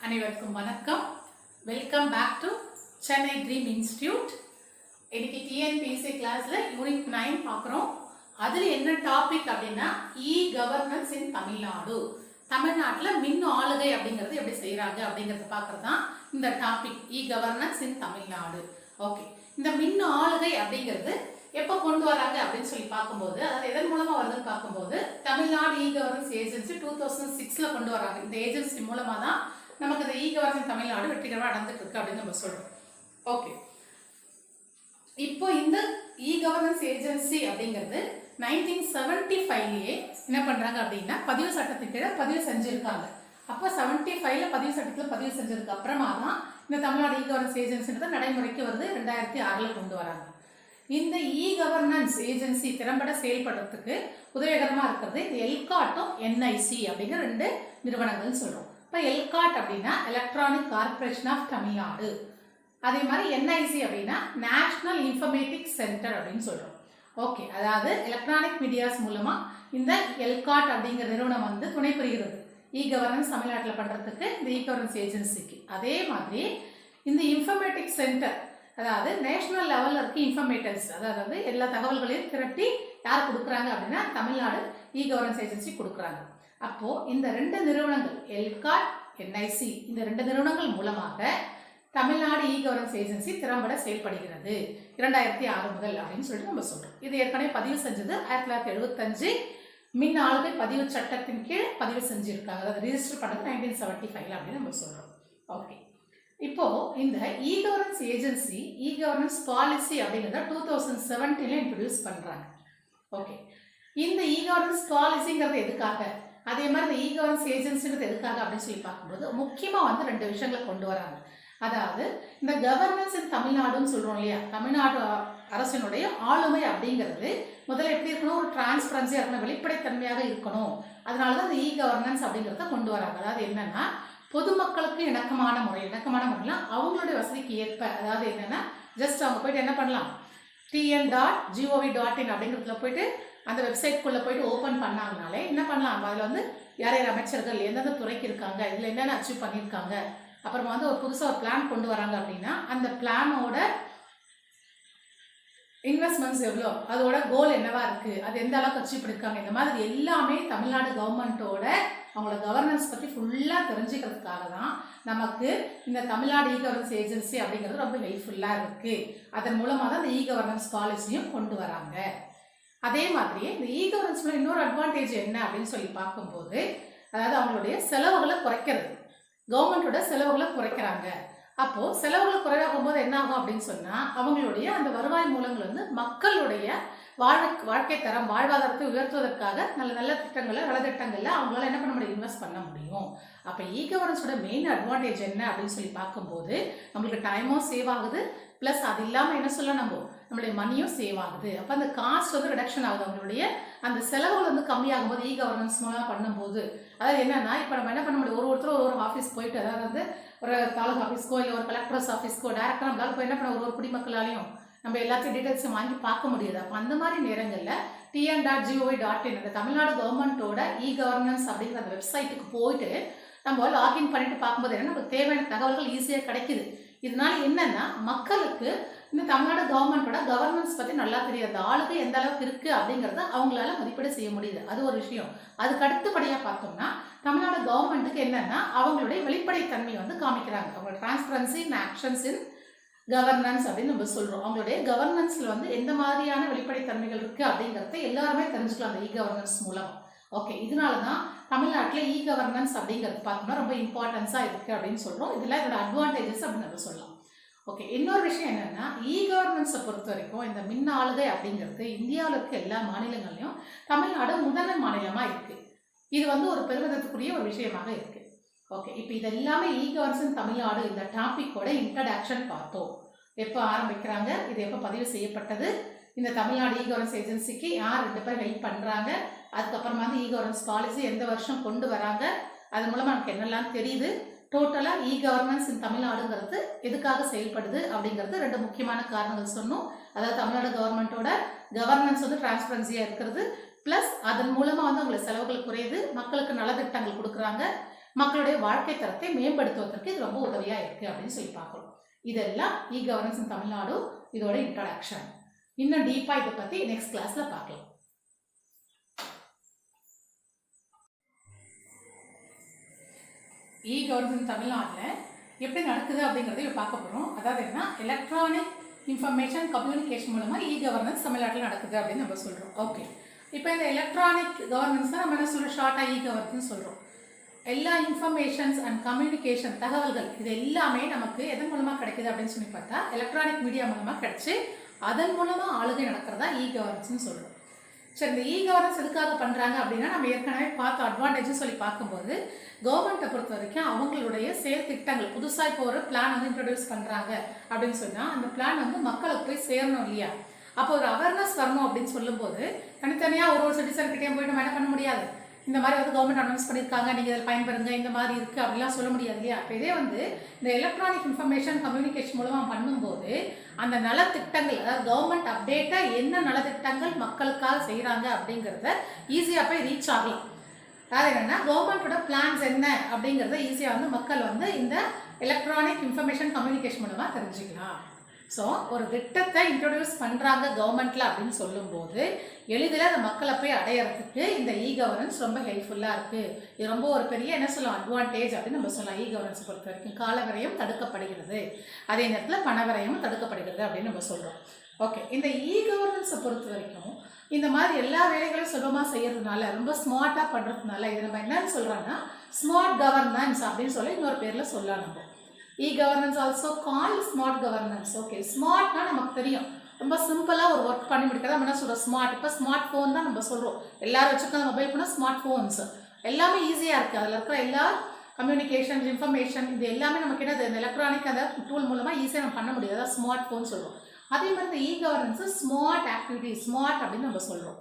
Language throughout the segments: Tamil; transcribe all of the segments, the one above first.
அனைவருக்கும் வணக்கம். Welcome back to Chennai dream institute. இன்னைக்கு டிஎன்பிஎஸ்சி கிளாஸ்ல யூனிட் 9 பார்க்குறோம். அதில் என்ன டாபிக் அப்படின்னா இ கவர்னன்ஸ் இன் தமிழ்நாடு. தமிழ்நாட்டில் மின் ஆளுகை அப்படிங்கிறது எப்படி செய்கிறாங்க அப்படிங்கிறத பார்க்குறது தான் இந்த டாபிக், இ கவர்னன்ஸ் இன் தமிழ்நாடு. ஓகே, இந்த மின் ஆளுகை அப்படிங்கிறது எப்போ கொண்டு வராங்க அப்படின்னு சொல்லி பார்க்கும்போது, அதாவது எதன் மூலமாக வருதுன்னு பார்க்கும்போது, தமிழ்நாடு இ கவர்னன்ஸ் ஏஜென்சி 2006 கொண்டு வராங்க. இந்த ஏஜென்சி மூலமாக தான் நமக்கு இந்த இ கவர்னன்ஸ் தமிழ்நாடு வெற்றிகரமாக நடந்துட்டு இருக்கு அப்படின்னு நம்ம சொல்றோம். ஓகே, இப்போ இந்த இ கவர்னன்ஸ் ஏஜென்சி அப்படிங்கிறது 1975 என்ன பண்றாங்க அப்படின்னா பதிவு சட்டத்துக்கு கீழே பதிவு செஞ்சிருக்காங்க. அப்போ 75 பதிவு சட்டத்தில் பதிவு செஞ்சதுக்கு அப்புறமா தான் இந்த தமிழ்நாடு இ கவர்னன்ஸ் ஏஜென்சின்றது நடைமுறைக்கு வருது. 2006 கொண்டு வராங்க. இந்த இ கவர்னன்ஸ் ஏஜென்சி திறம்பட செயல்படுறதுக்கு உதவிகரமாக இருக்கிறது இந்த எல்காட்டும் என்ஐசி அப்படிங்கிற ரெண்டு நிறுவனங்கள்னு சொல்கிறோம். இப்போ எல்காட் அப்படின்னா எலக்ட்ரானிக் கார்பரேஷன் ஆஃப் தமிழ்நாடு, அதே மாதிரி என்ஐசி அப்படின்னா நேஷனல் இன்ஃபர்மேட்டிக் சென்டர் அப்படின்னு சொல்கிறோம். ஓகே, அதாவது எலக்ட்ரானிக் மீடியாஸ் மூலமாக இந்த எல்காட் அப்படிங்கிற நிறுவனம் வந்து துணை புரிகிறது இ கவர்னன்ஸ் தமிழ்நாட்டில் பண்ணுறதுக்கு இந்த இ கவர்னன்ஸ் ஏஜென்சிக்கு. அதே மாதிரி இந்த இன்ஃபர்மேட்டிக் சென்டர், அதாவது நேஷனல் லெவலில் இருக்க இன்ஃபர்மேட்டர்ஸ், அதாவது எல்லா தகவல்களையும் திரட்டி யார் கொடுக்குறாங்க அப்படின்னா தமிழ்நாடு இ கவர்னன்ஸ் ஏஜென்சி கொடுக்குறாங்க. அப்போ இந்த ரெண்டு நிறுவனங்கள் எல்காட் என்ஐசி, இந்த ரெண்டு நிறுவனங்கள் மூலமாக தமிழ்நாடு இ கவர்னன்ஸ் ஏஜென்சி திறம்பட செயல்படுகிறது 2006 முதல் அப்படின்னு சொல்லிட்டு நம்ம சொல்றோம். இது ஏற்கனவே பதிவு செஞ்சது 1975 மின் ஆளுகை பதிவு சட்டத்தின் கீழ் பதிவு செஞ்சிருக்காங்க. அதாவது ரிஜிஸ்டர் பண்ணது 1975 அப்படின்னு நம்ம சொல்றோம். ஓகே, இப்போ இந்த e governance agency e governance policy அப்படிங்கிறத 2017 இன்ட்ரோடியூஸ் பண்றாங்க. ஓகே, இந்த இ கவர்னன்ஸ் பாலிசிங்கிறது எதுக்காக, அதே மாதிரி இந்த இ கவர்னன்ஸ் ஏஜென்சிங்கிறது எதுக்காக அப்படின்னு சொல்லி பார்க்கும்போது முக்கியமாக வந்து ரெண்டு விஷயங்களை கொண்டு வராங்க. அதாவது இந்த கவர்னன்ஸ் இன் தமிழ்நாடுன்னு சொல்றோம் இல்லையா, தமிழ்நாடு அரசினுடைய ஆளுமை அப்படிங்கிறது முதல்ல எப்படி இருக்கணும், ஒரு டிரான்ஸ்பரன்சியாக இருக்கணும், வெளிப்படைத்தன்மையாக இருக்கணும். அதனால தான் இந்த இ கவர்னன்ஸ் அப்படிங்கிறத கொண்டு வராங்க. அதாவது என்னன்னா பொதுமக்களுக்கு இணக்கமான முறையில் அவங்களுடைய வசதிக்கு ஏற்ப, அதாவது என்னன்னா ஜஸ்ட் அவங்க போயிட்டு என்ன பண்ணலாம், tn.gov.in அப்படிங்கிறதுல போயிட்டு அந்த வெப்சைட்குள்ளே போயிட்டு ஓப்பன் பண்ணாங்கனாலே என்ன பண்ணலாம், அதில் வந்து யார் யார் அமைச்சர்கள் எந்தெந்த துறைக்கு இருக்காங்க, இதில் என்னென்ன அச்சீவ் பண்ணியிருக்காங்க, அப்புறமா வந்து ஒரு புதுசாக ஒரு பிளான் கொண்டு வராங்க அப்படின்னா அந்த பிளானோட இன்வெஸ்ட்மெண்ட்ஸ் எவ்வளோ, அதோட கோல் என்னவா இருக்குது, அது எந்த அளவுக்கு அச்சீவ் பண்ணியிருக்காங்க, இந்த மாதிரி எல்லாமே தமிழ்நாடு கவர்மெண்ட்டோட அவங்களோட கவர்னன்ஸ் பற்றி ஃபுல்லாக தெரிஞ்சுக்கிறதுக்காக தான் நமக்கு இந்த தமிழ்நாடு இ கவர்னன்ஸ் ஏஜென்சி அப்படிங்கிறது ரொம்ப ஹெல்ப்ஃபுல்லாக இருக்குது. அதன் மூலமாக தான் இந்த இ கவர்னன்ஸ் பாலிசியும் கொண்டு வராங்க. அதே மாதிரியே இந்த இ கவர்னன்ஸ்ல இன்னொரு அட்வான்டேஜ் என்ன அப்படின்னு சொல்லி பார்க்கும்போது, அதாவது அவங்களுடைய செலவுகளை குறைக்கிறது, கவர்மெண்ட்டோட செலவுகளை குறைக்கிறாங்க. அப்போது செலவுகள் குறைவாகும் போது என்ன ஆகும் அப்படின்னு சொன்னால் அவங்களுடைய அந்த வருவாய் மூலங்கள் வந்து மக்களுடைய வாழ்க்கை தரம் வாழ்வாதாரத்தை உயர்த்துவதற்காக நல்ல நல்ல திட்டங்களை நலத்திட்டங்களில் அவங்களால என்ன பண்ண முடியும், இன்வெஸ்ட் பண்ண முடியும். அப்போ இ கவர்னன்ஸோட மெயின் அட்வான்டேஜ் என்ன அப்படின்னு சொல்லி பார்க்கும்போது நம்மளுக்கு டைமும் சேவ் ஆகுது, ப்ளஸ் அது இல்லாமல் என்ன சொல்ல நம்மளுடைய மணியும் சேவ் ஆகுது. அப்போ அந்த காஸ்ட் வந்து ரிடக்ஷன் ஆகுது, அவங்களுடைய அந்த செலவுகள் வந்து கம்மியாகும் போது இ கவர்னன்ஸ் மூலமாக பண்ணும்போது. அதாவது என்னன்னா இப்போ நம்ம என்ன பண்ண முடியும், ஒருத்தரும் ஒரு ஆஃபீஸ் போயிட்டு, அதாவது வந்து ஒரு தாலுகா ஆஃபீஸ்க்கோ இல்லை ஒரு கலெக்டர்ஸ் ஆஃபீஸ்க்கோ டேரெக்டாக நம்மளால போய் என்ன பண்ண ஒரு குடிமக்களாலையும் நம்ம எல்லாத்தையும் டீட்டெயில்ஸும் வாங்கி பார்க்க முடியாது. அப்போ அந்த மாதிரி நேரங்களில் tn.gov.in அந்த தமிழ்நாடு கவர்மெண்ட்டோட இ கவர்னன்ஸ் அப்படிங்கிற அந்த வெப்சைட்டுக்கு போயிட்டு நம்ம லாகின் பண்ணிட்டு பார்க்கும்போது என்ன நமக்கு தேவையான தகவல்கள் ஈஸியாக கிடைக்குது. இதனால என்னன்னா மக்களுக்கு இந்த தமிழ்நாடு கவர்மெண்ட்டோட கவர்னன்ஸ் பற்றி நல்லா தெரியாது, ஆளுக்கு எந்த அளவுக்கு இருக்குது அப்படிங்கிறத அவங்களால மதிப்பீடு செய்ய முடியுது. அது ஒரு விஷயம். அதுக்கு அடுத்தபடியாக பார்த்தோம்னா தமிழ்நாடு கவர்மெண்ட்டுக்கு என்னன்னா அவங்களுடைய வெளிப்படைத்தன்மையை வந்து காமிக்கிறாங்க. அவங்களோட டிரான்ஸ்பரன்சி இன் ஆக்ஷன்ஸ் இன் கவர்னன்ஸ் அப்படின்னு நம்ம சொல்கிறோம். அவங்களுடைய கவர்னன்ஸில் வந்து எந்த மாதிரியான வெளிப்படைத்தன்மைகள் இருக்குது அப்படிங்கிறத எல்லாருமே தெரிஞ்சுக்கலாம் அந்த இ கவர்னன்ஸ் மூலம். ஓகே, இதனால தான் தமிழ்நாட்டில் இ கவர்னன்ஸ் அப்படிங்கிறது பார்த்தோம்னா ரொம்ப இம்பார்ட்டன்ஸாக இருக்குது அப்படின்னு சொல்கிறோம். இதில் இதோட அட்வான்டேஜஸ் அப்படின்னு நம்ம சொல்லலாம். ஓகே, இன்னொரு விஷயம் என்னென்னா இ கவர்னன்ஸை பொறுத்த வரைக்கும் இந்த மின் ஆளுகை அப்படிங்கிறது இந்தியாவில் இருக்க எல்லா மாநிலங்கள்லையும் தமிழ்நாடு முதன்மை மாநிலமாக இருக்குது. இது வந்து ஒரு பெருமிதத்துக்குரிய ஒரு விஷயமாக இருக்குது. ஓகே, இப்போ இது எல்லாமே இ கவர்னன்ஸ் தமிழ்நாடு இந்த டாப்பிக்கோட இன்ட்ரடக்ஷன் பார்த்தோம். எப்போ ஆரம்பிக்கிறாங்க, இது எப்போ பதிவு செய்யப்பட்டது, இந்த தமிழ்நாடு இ கவர்னன்ஸ் ஏஜென்சிக்கு யார் 2 பேர் ஹெல்ப் பண்ணுறாங்க, அதுக்கப்புறமா வந்து இ கவர்னன்ஸ் பாலிசி எந்த வருஷம் கொண்டு வராங்க, அது மூலமாக நமக்கு என்னெல்லாம் தெரியுது, டோட்டலாக இ கவர்னன்ஸ் இன் தமிழ்நாடுங்கிறது எதுக்காக செயல்படுது அப்படிங்கிறது ரெண்டு முக்கியமான காரணங்கள் சொன்னோம். அதாவது தமிழ்நாடு கவர்மெண்ட்டோட கவர்னன்ஸ் வந்து டிரான்ஸ்பரன்சியாக இருக்கிறது, ப்ளஸ் அதன் மூலமாக வந்து அவங்களுக்கு செலவுகள் குறையுது, மக்களுக்கு நலத்திட்டங்கள் கொடுக்குறாங்க, மக்களுடைய வாழ்க்கை தரத்தை மேம்படுத்துவதற்கு இது ரொம்ப உதவியா இருக்கு அப்படின்னு சொல்லி பார்க்கணும். இதெல்லாம் இ கவர்னன்ஸ் இன் தமிழ்நாடு இதோட இன்ட்ரோடக்ஷன். இன்னும் டீப்பா இதை பத்தி நெக்ஸ்ட் கிளாஸ்ல பார்க்கலாம். இ கவர்னன்ஸ் தமிழ்நாட்டில் எப்படி நடக்குது அப்படிங்கிறத பார்க்க போகிறோம். அதாவது என்ன, எலக்ட்ரானிக் இன்ஃபர்மேஷன் கம்யூனிகேஷன் மூலமாக இ கவர்னன்ஸ் தமிழ்நாட்டில் நடக்குது அப்படின்னு நம்ம சொல்கிறோம். ஓகே, இப்போ இந்த எலக்ட்ரானிக் கவர்னன்ஸ் தான் நம்ம என்ன சொல்கிறோம், ஷார்ட்டாக இ கவர்னன்ஸ் சொல்கிறோம். எல்லா இன்ஃபர்மேஷன்ஸ் அண்ட் கம்யூனிகேஷன் தகவல்கள் இது எல்லாமே நமக்கு எதன் மூலமாக கிடைக்குது அப்படின்னு சொல்லி பார்த்தா எலக்ட்ரானிக் மீடியா மூலமாக கிடைச்சி அதன் மூலமாக ஆளுகை நடக்கிறதா இ கவர்னன்ஸ்னு சொல்கிறோம். சரி, இந்த இ கவர்னன்ஸ் எதுக்காக பண்ணுறாங்க அப்படின்னா நம்ம ஏற்கனவே பார்த்த அட்வான்டேஜ்னு சொல்லி பார்க்கும்போது கவர்மெண்ட்டை பொறுத்த வரைக்கும் அவங்களுடைய செயல் திட்டங்கள் புதுசாக இப்போ ஒரு பிளான் வந்து இன்ட்ரடியூஸ் பண்ணுறாங்க அப்படின்னு சொன்னால் அந்த பிளான் வந்து மக்களுக்கு போய் சேரணும் இல்லையா. அப்போ ஒரு அவேர்னஸ் வரணும் அப்படின்னு சொல்லும்போது தனித்தனியாக ஒரு சிட்டிசன்கிட்டையும் போய் நம்ம என்ன பண்ண முடியாது. இந்த மாதிரி வந்து கவர்மெண்ட் அனௌன்ஸ் பண்ணியிருக்காங்க, நீங்கள் இதில் பயன்பெறுங்க, இந்த மாதிரி இருக்குது அப்படிலாம் சொல்ல முடியாது இல்லையா. அப்போ இதே வந்து இந்த எலக்ட்ரானிக் இன்ஃபர்மேஷன் கம்யூனிகேஷன் மூலமாக பண்ணும்போது அந்த நலத்திட்டங்கள், அதாவது கவர்மெண்ட் அப்டேட்டாக என்ன நலத்திட்டங்கள் மக்களுக்காக செய்கிறாங்க அப்படிங்கிறத ஈஸியாக போய் ரீச் ஆகலாம். அதாவது என்னென்னா கவர்மெண்ட்டோட பிளான்ஸ் என்ன அப்படிங்கிறத ஈஸியாக வந்து மக்கள் வந்து இந்த எலக்ட்ரானிக் இன்ஃபர்மேஷன் கம்யூனிகேஷன் மூலமாக தெரிஞ்சுக்கலாம். ஸோ ஒரு திட்டத்தை இன்ட்ரடியூஸ் பண்ணுறாங்க கவர்மெண்ட்டில் அப்படின்னு சொல்லும்போது எளிதில் அந்த மக்களை போய் அடையிறதுக்கு இந்த இ கவர்னன்ஸ் ரொம்ப ஹெல்ப்ஃபுல்லாக இருக்குது. இது ரொம்ப ஒரு பெரிய என்ன சொல்லலாம் அட்வான்டேஜ் அப்படின்னு நம்ம சொல்லலாம். இ கவர்னன்ஸ் பொறுத்த வரைக்கும் காலவரையும் தடுக்கப்படுகிறது, அதே நேரத்தில் பணவரையும் தடுக்கப்படுகிறது அப்படின்னு நம்ம சொல்கிறோம். ஓகே, இந்த இ கவர்னன்ஸை பொறுத்த வரைக்கும் இந்த மாதிரி எல்லா வேலைகளையும் சுலபமாக செய்யறதுனால ரொம்ப ஸ்மார்ட்டாக பண்ணுறதுனால இது நம்ம என்னன்னு சொல்கிறோன்னா ஸ்மார்ட் கவர்னன்ஸ் அப்படின்னு சொல்லி இன்னொரு பேரில் சொல்லலாம். நம்ம e-governance also called smart governance. Okay, ஸ்மார்ட்னா நமக்கு தெரியும், ரொம்ப சிம்பிளாக ஒரு ஒர்க் பண்ணி முடிக்கிறதா நம்ம என்ன சொல்கிறோம் ஸ்மார்ட். இப்போ ஸ்மார்ட் ஃபோன் தான் நம்ம சொல்கிறோம். எல்லாரும் வச்சுருக்க மொபைல் ஃபோனாக ஸ்மார்ட் ஃபோன்ஸ் எல்லாமே ஈஸியாக இருக்குது. அதில் இருக்கிற எல்லா கம்யூனிகேஷன் இன்ஃபர்மேஷன் இது எல்லாமே நமக்கு என்னது இந்த எலக்ட்ரானிக் அந்த டூல் மூலமாக ஈஸியாக நம்ம பண்ண முடியாது. அதான் ஸ்மார்ட் ஃபோன் சொல்கிறோம். அதே மாதிரி இந்த இ கவர்னன்ஸு ஸ்மார்ட் ஆக்டிவிட்டி ஸ்மார்ட் அப்படின்னு நம்ம சொல்கிறோம்.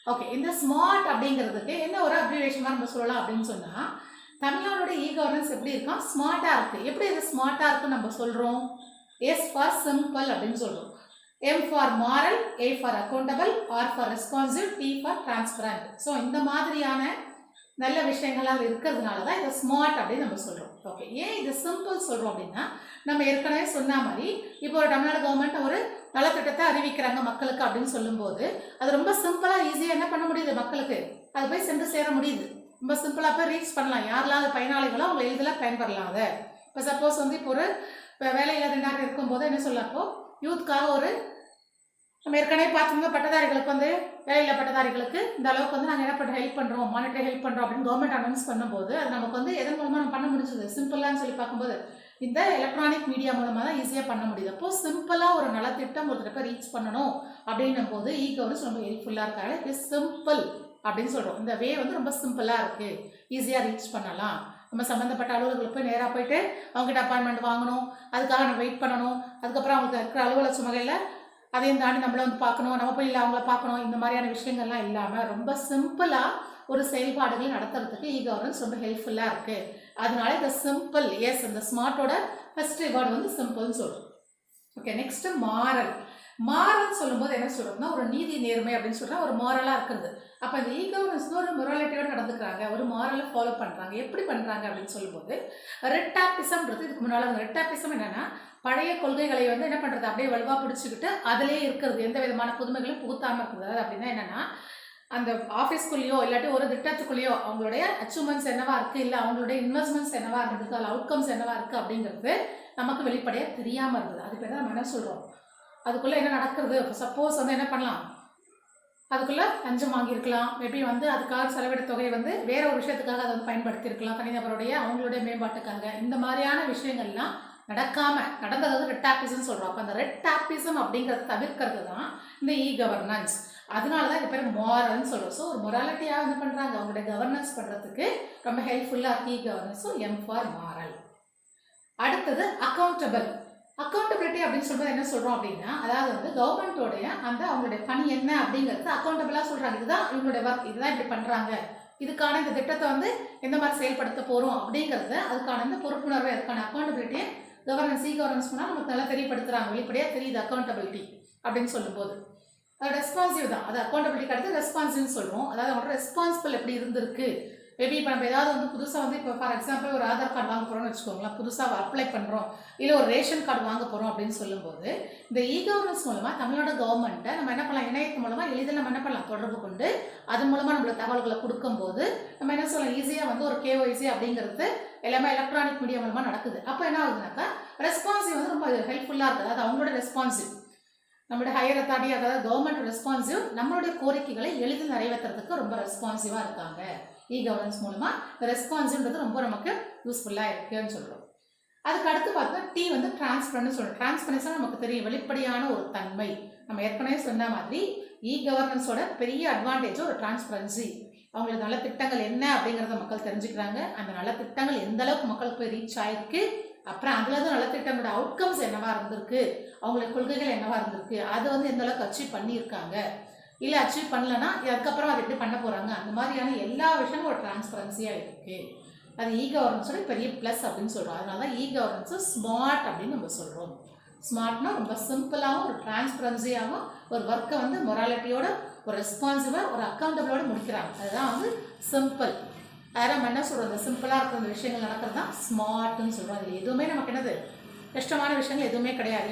ஓகே, இந்த ஸ்மார்ட் அப்படிங்கிறதுக்கு என்ன ஒரு அப்ரிவேஷனாக நம்ம சொல்லலாம் அப்படின்னு சொன்னால் தமிழ்நாடோட இ கவர்னன்ஸ் எப்படி இருக்கும், ஸ்மார்ட்டாக இருக்குது. எப்படி இது ஸ்மார்ட்டாக இருக்குன்னு நம்ம சொல்கிறோம், எஸ் ஃபார் சிம்பிள் அப்படின்னு சொல்கிறோம், M for moral, A for accountable, R for responsive, T for transparent. So இந்த மாதிரியான நல்ல விஷயங்கள்லாம் இருக்கிறதுனால தான் இதை ஸ்மார்ட் அப்படின்னு நம்ம சொல்கிறோம். ஓகே, ஏன் இது சிம்பிள் சொல்கிறோம் அப்படின்னா நம்ம ஏற்கனவே சொன்ன மாதிரி இப்போ ஒரு தமிழ்நாடு கவர்மெண்ட் ஒரு நலத்திட்டத்தை அறிவிக்கிறாங்க மக்களுக்கு அப்படின்னு சொல்லும்போது அது ரொம்ப சிம்பிளாக ஈஸியாக என்ன பண்ண முடியுது, மக்களுக்கு அது போய் சென்று சேர முடியுது. ரொம்ப சிம்பிளாக போய் ரீச் பண்ணலாம். யாரெல்லாம் அது பயனாளிகளோ அவங்க எளிதில் பயன்பெறலாம். அதை இப்போ சப்போஸ் வந்து இப்போ ஒரு வேலையில்லா திண்டாட்டம் இருக்கும்போது என்ன சொல்லலாம், இப்போ யூத்துக்காக ஒரு நம்ம ஏற்கனவே பார்த்தோம்னா பட்டதாரிகளுக்கு வந்து வேலையில்லா பட்டதாரிகளுக்கு இந்த அளவுக்கு வந்து நாங்கள் என்ன பண்ணுறோம் ஹெல்ப் பண்ணுறோம், மானிட்டரி ஹெல்ப் பண்ணுறோம் அப்படின்னு கவர்மெண்ட் அனௌன்ஸ் பண்ணும்போது அது நமக்கு வந்து எதன் மூலமாக நம்ம பண்ண முடிஞ்சது, சிம்பிளான்னு சொல்லி பார்க்கும்போது இந்த எலக்ட்ரானிக் மீடியா மூலமாக தான் ஈஸியாக பண்ண முடியுது. அப்போது சிம்பிளாக ஒரு நலத்திட்டம் ஒருத்தர் போய் ரீச் பண்ணணும் அப்படின்னும் போது இ கவர்னன்ஸ் ரொம்ப ஹெல்ப்ஃபுல்லாக இருக்காங்க. இது சிம்பிள் அப்படின்னு சொல்கிறோம். இந்த வே வந்து ரொம்ப சிம்பிளாக இருக்குது, ஈஸியாக ரீச் பண்ணலாம். நம்ம சம்மந்தப்பட்ட அலுவலர்களுக்கு போய் நேராக போயிட்டு அவங்ககிட்ட அப்பாயின்மெண்ட் வாங்கணும், அதுக்காக நம்ம வெயிட் பண்ணணும், அதுக்கப்புறம் அவங்களுக்கு இருக்கிற அலுவலக சுமைகளில் அதையும் தாண்டி நம்மளை வந்து பார்க்கணும், நம்ம போய் இல்லை அவங்கள பார்க்கணும், இந்த மாதிரியான விஷயங்கள்லாம் இல்லாமல் ரொம்ப சிம்பிளாக ஒரு செயல்பாடுகள் நடத்துறதுக்கு இ கவர்னன்ஸ் ரொம்ப ஹெல்ப்ஃபுல்லாக இருக்குது. அதனால இந்த சிம்பிள், எஸ் இந்த ஸ்மார்ட்டோட ஃபர்ஸ்ட் வேர்டு வந்து சிம்பிள்னு சொல்கிறோம். Okay, next moral. மாரல் சொல்லும்போது என்ன சொல்கிறோம்னா ஒரு நீதி நேர்மை அப்படின்னு சொல்கிறா ஒரு மாரலாக இருக்கிறது. அப்போ இந்த இ கவர்னன்ஸ் ஒரு மொராலிட்டியோடு நடந்துக்கிறாங்க, ஒரு மாரலை ஃபாலோ பண்ணுறாங்க. எப்படி பண்ணுறாங்க அப்படின்னு சொல்லும்போது ரெட்டாபிசம்ன்றது இதுக்கு முன்னால் அந்த ரெட்டாபிசம் என்னென்னா பழைய கொள்கைகளை வந்து என்ன பண்ணுறது அப்படியே வலுவாக பிடிச்சிக்கிட்டு அதிலே இருக்கிறது, எந்த விதமான புதுமைகளும் புகுத்தாமல் இருக்கிறது. அது அப்படின்னா என்னென்னா அந்த ஆஃபீஸ்க்குள்ளேயோ இல்லாட்டி ஒரு திட்டத்துக்குள்ளேயோ அவங்களுடைய அச்சீவ்மெண்ட்ஸ் என்னவா இருக்குது, இல்லை அவங்களுடைய இன்வெஸ்ட்மெண்ட்ஸ் என்னவா இருந்தது, அதில் அவுட்கம்ஸ் என்னவா இருக்குது அப்படிங்கிறது நமக்கு வெளிப்படையாக தெரியாமல் இருந்தது. அதுக்கு தான் நம்ம என்ன சொல்கிறோம், அதுக்குள்ளே என்ன நடக்கிறது. சப்போஸ் வந்து என்ன பண்ணலாம், அதுக்குள்ளே லஞ்சம் வாங்கியிருக்கலாம், மேபி வந்து அதுக்காக செலவிட தொகை வந்து வேற ஒரு விஷயத்துக்காக அதை வந்து பயன்படுத்தியிருக்கலாம், தனிநபருடைய அவங்களுடைய மேம்பாட்டுக்காக. இந்த மாதிரியான விஷயங்கள்லாம் நடக்காமல் நடந்தது ரெட்டாபிசம் சொல்கிறோம். அப்போ அந்த ரெட்டாபிசம் அப்படிங்கிறத தவிர்க்கிறது தான் இந்த இ கவர்னன்ஸ். அதனால தான் இது பேர் மாரல்னு சொல்கிறோம். ஸோ ஒரு மொராலிட்டியாக என்ன பண்ணுறாங்க, அவங்களுடைய கவர்னன்ஸ் பண்ணுறதுக்கு ரொம்ப ஹெல்ப்ஃபுல்லாக e governance. So M for moral. அடுத்தது அக்கௌண்டபிள். அக்கௌண்டபிலிட்டி அப்படின்னு சொல்றது என்ன சொல்றோம் அப்படின்னா அதாவது வந்து கவர்மெண்டோடைய அந்த அவங்களுடைய பணி என்ன அப்படிங்கிறது அக்கௌண்டபிளாக சொல்றாங்க. இதுதான் இவங்களுடைய ஒர்க், இதுதான் இப்படி பண்றாங்க, இதுக்கான இந்த திட்டத்தை வந்து எந்த மாதிரி செயல்படுத்த போறோம் அப்படிங்கிறது அதுக்கான இந்த பொறுப்புணர்வு, அதுக்கான அக்கௌண்டபிலிட்டியை கவர்னன்ஸ் இ கவர்னன்ஸ் பண்ணால் நமக்கு நல்லா தெரியப்படுத்துறாங்க, வெளிப்படையாக தெரியுது அக்கௌண்டபிலிட்டி அப்படின்னு சொல்லும்போது. அது ரெஸ்பான்சிவ் தான். அது அக்கௌண்டபிலிட்டி அடுத்து ரெஸ்பான்சிவ்னு சொல்லுவோம். அதாவது அவங்களோட ரெஸ்பான்சிபிள் எப்படி இருந்திருக்கு மேபி இப்போ நம்ம ஏதாவது வந்து புதுசாக வந்து இப்போ ஃபார் எக்ஸாம்பிள் ஒரு ஆதார் கார்டு வாங்க போகிறோம்னு வச்சுக்கோங்களேன், புதுசாக அப்ளை பண்ணுறோம், இல்லை ஒரு ரேஷன் கார்டு வாங்க போகிறோம் அப்படின்னு சொல்லும்போது இந்த இ-கவர்னன்ஸ் மூலமாக தமிழ்நாடு கவர்மெண்ட்டை நம்ம என்ன பண்ணலாம், இணையத்து மூலமாக எளிதில் நம்ம என்ன பண்ணலாம், தொடர்பு கொண்டு அது மூலமாக நம்மளோட தகவல்களை கொடுக்கும்போது நம்ம என்ன சொல்லலாம், ஈஸியாக வந்து ஒரு கேஒய்சி அப்படிங்கிறது எல்லாமே எலக்ட்ரானிக் மீடியா மூலமாக நடக்குது. அப்போ என்ன ஆகுதுனாக்கா ரெஸ்பான்சிவ் வந்து ரொம்ப ஹெல்ப்ஃபுல்லாக இருக்குது. அதாவது அவங்களோட ரெஸ்பான்சிவ், நம்மளுடைய ஹையர் அத்தாரிட்டி அதாவது கவர்மெண்ட் ரெஸ்பான்சிவ் நம்மளுடைய கோரிக்கைகளை எளிதில் நிறைவேற்றுறதுக்கு ரொம்ப ரெஸ்பான்சிவாக இருக்காங்க. இ-கவர்னன்ஸ் மூலமாக இந்த ரெஸ்பான்சிவ்ன்றது ரொம்ப நமக்கு யூஸ்ஃபுல்லாக இருக்குன்னு சொல்கிறோம். அதுக்கு அடுத்து பார்த்தா டி வந்து டிரான்ஸ்பரன்ஸ் சொல்கிறோம். டிரான்ஸ்பரன்ஸ்னால் நமக்கு தெரியும், வெளிப்படையான ஒரு தன்மை. நம்ம ஏற்கனவே சொன்ன மாதிரி இ-கவர்னன்ஸோட பெரிய அட்வான்டேஜ் ஒரு டிரான்ஸ்பரன்சி. அவங்களுக்கு நல்ல திட்டங்கள் என்ன அப்படிங்கிறத மக்கள் தெரிஞ்சுக்கிறாங்க. அந்த நல்ல திட்டங்கள் எந்த அளவுக்கு மக்களுக்கு போய் ரீச் ஆயிருக்கு, அப்புறம் அதுல இருந்து நலத்திட்டங்களோட அவுட்கம்ஸ் என்னவா இருந்திருக்கு, அவங்களுக்கு கொள்கைகள் என்னவா இருந்திருக்கு, அது வந்து எந்த அளவுக்கு அச்சீவ் பண்ணியிருக்காங்க, இல்லை அச்சீவ் பண்ணலன்னா அதுக்கப்புறம் அதை எப்படி பண்ண போறாங்க, அந்த மாதிரியான எல்லா விஷயமும் ஒரு டிரான்ஸ்பரன்சியா இருக்கு. அது இ-கவர்னன்ஸோட பெரிய பிளஸ் அப்படின்னு சொல்றோம். அதனால தான் இ-கவர்னன்ஸ் ஸ்மார்ட் அப்படின்னு நம்ம சொல்றோம். ஸ்மார்ட்னா ரொம்ப சிம்பிளாகவும் ஒரு டிரான்ஸ்பரன்சியாகவும் ஒரு ஒர்க்கை வந்து மொராலிட்டியோட ஒரு ரெஸ்பான்சிவாக ஒரு அக்கௌண்டபிளோட முடிக்கிறாங்க. அதுதான் வந்து சிம்பிள். அதை நம்ம என்ன சொல்கிறோம், இந்த சிம்பிளாக இருக்கிற அந்த விஷயங்கள் நடக்கிறது தான் ஸ்மார்ட்னு சொல்கிறோம். அதில் எதுவுமே நமக்கு என்னது கஷ்டமான விஷயங்கள் எதுவுமே கிடையாது.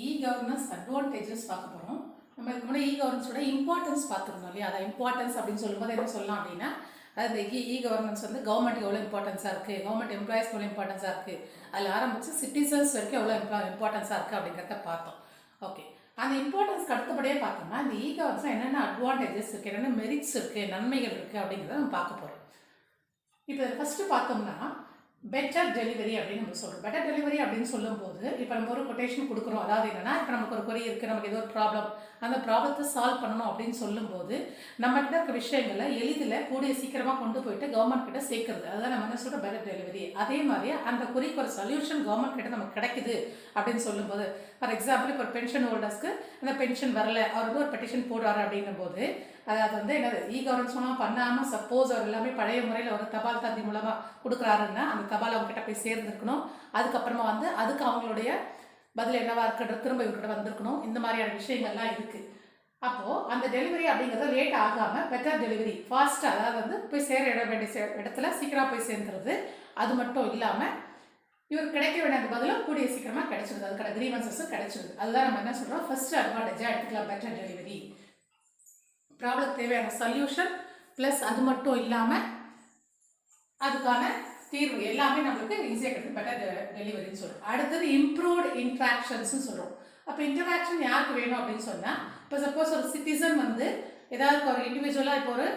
இ-கவர்னன்ஸ் அட்வான்டேஜஸ் பார்க்க போகிறோம். நம்ம இதுக்கு முன்னாடி இ-கவர்னன்ஸோட இம்பார்ட்டன்ஸ் பார்த்துருந்தோம் இல்லையா. அதை இம்பார்ட்டன்ஸ் அப்படின்னு சொல்லும்போது என்ன சொல்லலாம் அப்படின்னா, அது இ-கவர்னன்ஸ் வந்து கவர்மெண்ட் எவ்வளோ இம்பார்ட்டன்ஸாக இருக்குது, கவர்மெண்ட் எம்ப்ளாயிஸ்க்கு எவ்வளோ இம்பார்ட்டன்ஸாக இருக்குது, அதில் ஆரம்பித்து சிட்டிசன்ஸ் வரைக்கும் எவ்வளோ இம்பார்ட்டன்ஸாக இருக்குது அப்படிங்கிறத பார்த்தோம். ஓகே, அந்த இம்பார்ட்டன்ஸ்க்கு அடுத்தபடியே பார்த்தோம்னா இந்த இ-கவர்னன்ஸ் என்னென்ன அட்வான்டேஜஸ் இருக்குது, என்னென்ன மெரிட்ஸ் இருக்குது, நன்மைகள் இருக்குது அப்படிங்கிறத நம்ம பார்க்க போகிறோம். இப்போ ஃபஸ்ட்டு பார்த்தோம்னா பெட்டர் டெலிவரி அப்படின்னு நம்ம சொல்கிறோம். பெட்டர் டெலிவரி அப்படின்னு சொல்லும்போது இப்போ நம்ம ஒரு கொட்டேஷன் கொடுக்குறோம். அதாவது என்னென்னா, இப்போ நமக்கு ஒரு கொரி இருக்குது, நமக்கு ஏதோ ஒரு ப்ராப்ளம், அந்த ப்ராப்ளத்தை சால்வ் பண்ணணும் அப்படின்னு சொல்லும்போது நம்மகிட்ட இருக்க விஷயங்களை எளிதில் கூடிய சீக்கிரமாக கொண்டு போயிட்டு கவர்மெண்ட் கிட்ட சேர்க்குறது, அதுதான் நம்ம என்ன சொல்கிறோம் பெட்டர் டெலிவரி. அதே மாதிரி அந்த குறிக்கு ஒரு சொல்யூஷன் கவர்மெண்ட் கிட்ட நமக்கு கிடைக்குது அப்படின்னு சொல்லும்போது, ஃபார் எக்ஸாம்பிள் இப்போ பென்ஷன் ஹோல்டர்ஸ்க்கு அந்த பென்ஷன் வரல, அவர் வந்து ஒரு பெட்டிஷன் போடுறாரு அப்படின்னும் போது அது வந்து என்னது இ-கவர்னன்ஸ் மூலமாக பண்ணாமல் சப்போஸ் அவர் எல்லாமே பழைய முறையில் ஒரு தபால் தந்தி மூலமாக கொடுக்குறாருன்னா அந்த தபால் அவங்ககிட்ட போய் சேர்ந்துருக்கணும். அதுக்கப்புறமா வந்து அதுக்கு அவங்களுடைய பதில் என்னவா இருக்குன்றது திரும்ப இவர்கிட்ட வந்திருக்கணும். இந்த மாதிரியான விஷயங்கள்லாம் இருக்குது. அப்போது அந்த டெலிவரி அப்படிங்கிறது லேட் ஆகாமல் பெட்டர் டெலிவரி ஃபாஸ்ட்டாக, அதாவது வந்து போய் சேர வேண்டிய இடத்துல சீக்கிரமாக போய் சேர்ந்துருது. அது மட்டும் இல்லாமல் இவர் கிடைக்க வேண்டிய அந்த பதிலும் கூடிய சீக்கிரமாக கிடைச்சிருது, அதுக்கான கிரீவன்சஸும் கிடைச்சிருது. அதுதான் நம்ம என்ன சொல்கிறோம், ஃபர்ஸ்ட் அட்வான்டேஜாக எடுத்துக்கலாம் பெட்டர் டெலிவரி. ப்ராப்ளம் தேவையான சொல்யூஷன் ப்ளஸ் அது மட்டும் இல்லாமல் அதுக்கான தீர்வு எல்லாமே நம்மளுக்கு ஈஸியாக கிடைக்கும், பெட்டர் டெலிவரின்னு சொல்கிறோம். அடுத்தது இம்ப்ரூவ்டு இன்ட்ராக்ஷன்ஸ்னு சொல்கிறோம். அப்போ இன்டராக்ஷன் யாருக்கு வேணும் அப்படின்னு சொன்னால், இப்போ சப்போஸ் ஒரு சிட்டிசன் வந்து ஏதாவது ஒரு இண்டிவிஜுவலாக இப்போ ஒரு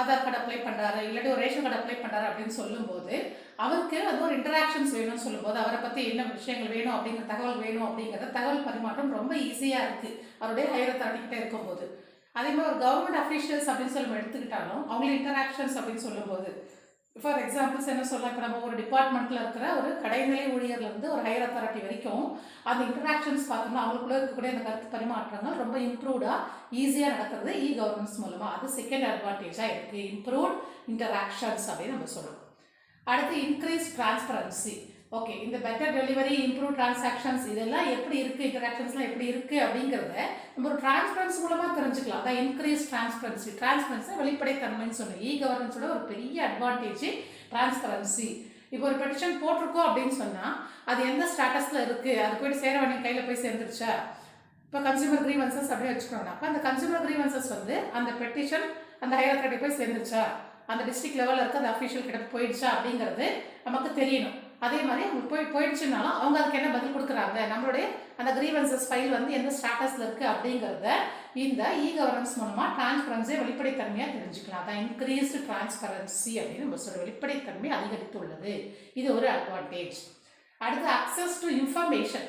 ஆதார் கார்டு அப்ளை பண்ணுறாரு, இல்லாட்டி ஒரு ரேஷன் கார்டு அப்ளை பண்ணுறாரு அப்படின்னு சொல்லும்போது அவருக்கு அது ஒரு இன்டராக்ஷன்ஸ் வேணும்னு சொல்லும்போது அவரை பற்றி என்ன விஷயங்கள் வேணும் அப்படிங்கிற தகவல் வேணும் அப்படிங்கிற தகவல் பரிமாற்றம் ரொம்ப ஈஸியாக இருக்குது அவருடைய ஹையர் அத்தாரிட்டிகிட்ட இருக்கும்போது. அதே மாதிரி ஒரு கவர்மெண்ட் அஃபீஷியல்ஸ் அப்படின்னு சொல்லி நம்ம எடுத்துக்கிட்டாலும் அவங்கள இன்டராக்ஷன்ஸ் அப்படின்னு சொல்லும்போது ஃபார் எக்ஸாம்பிள்ஸ் என்ன சொல்லலாம், இப்போ நம்ம ஒரு டிபார்ட்மெண்ட்டில் இருக்கிற ஒரு கடைநிலை ஊழியர்லேருந்து ஒரு ஹையர் அத்தாரிட்டி வரைக்கும் அந்த இன்டராக்ஷன்ஸ் பார்த்தோம்னா அவங்களுக்குள்ள இருக்கக்கூடிய அந்த கருத்து பரிமாற்றங்கள் ரொம்ப இம்ப்ரூவ்டாக ஈஸியாக நடக்கிறது இ-கவர்னன்ஸ் மூலமாக. அது செகண்ட் அட்வான்டேஜாக இருக்குது, இம்ப்ரூவ்ட் இன்டராக்ஷன்ஸ் அப்படின்னு நம்ம சொல்கிறோம். அடுத்து இன்க்ரீஸ் டிரான்ஸ்பரன்சி. ஓகே, இந்த பெட்டர் டெலிவரி, இம்ப்ரூவ் டிரான்சாக்ஷன்ஸ் இதெல்லாம் எப்படி இருக்குது, இன்டராக்ஷன்ஸ்லாம் எப்படி இருக்குது அப்படிங்கிறத நம்ம ஒரு டிரான்ஸ்பரன்சி மூலமாக தெரிஞ்சுக்கலாம். அதான் இன்க்ரீஸ் டிரான்ஸ்பரன்சி. டிரான்ஸ்பரன்சி வெளிப்படைத்தன்மைன்னு சொன்னேன். இ-கவர்னன்ஸோட ஒரு பெரிய அட்வான்டேஜ் டிரான்ஸ்பரன்சி. இப்போ ஒரு பெட்டிஷன் போட்டிருக்கோம் அப்படின்னு சொன்னால் அது எந்த ஸ்டேட்டஸில் இருக்குது, அது போய்ட்டு சேர வேண்டிய கையில் போய் சேர்ந்துருச்சா. இப்போ கன்சியூமர் கிரீவன்சஸ் அப்படின்னு வச்சுக்கோங்கனாக்கா அந்த கன்சியூமர் கிரீவன்சஸ் வந்து அந்த பெட்டிஷன் அந்த ஹையர் அத்தாரிட்டி போய் சேர்ந்துருச்சா, அந்த டிஸ்ட்ரிக்ட் லெவலில் இருக்க அந்த அஃபீஷியல் கிட்ட போயிடுச்சா அப்படிங்கிறது நமக்கு தெரியணும். அதே மாதிரி அவங்க போயிடுச்சுனாலும் அவங்க அதுக்கு என்ன பதில் கொடுக்குறாங்க, நம்மளுடைய அந்த கிரீவன்சஸ் ஃபைல் வந்து எந்த ஸ்டேட்டஸில் இருக்குது அப்படிங்கிறத இந்த இ-கவர்னன்ஸ் மூலமாக டிரான்ஸ்பரன்சியை வெளிப்படைத்தன்மையாக தெரிஞ்சுக்கலாம். அதான் இன்க்ரீஸ்டு டிரான்ஸ்பரன்சி அப்படின்னு நம்ம சொல்கிற வெளிப்படைத்தன்மை அதிகரித்துள்ளது. இது ஒரு அட்வான்டேஜ். அடுத்து அக்சஸ் டு இன்ஃபர்மேஷன்.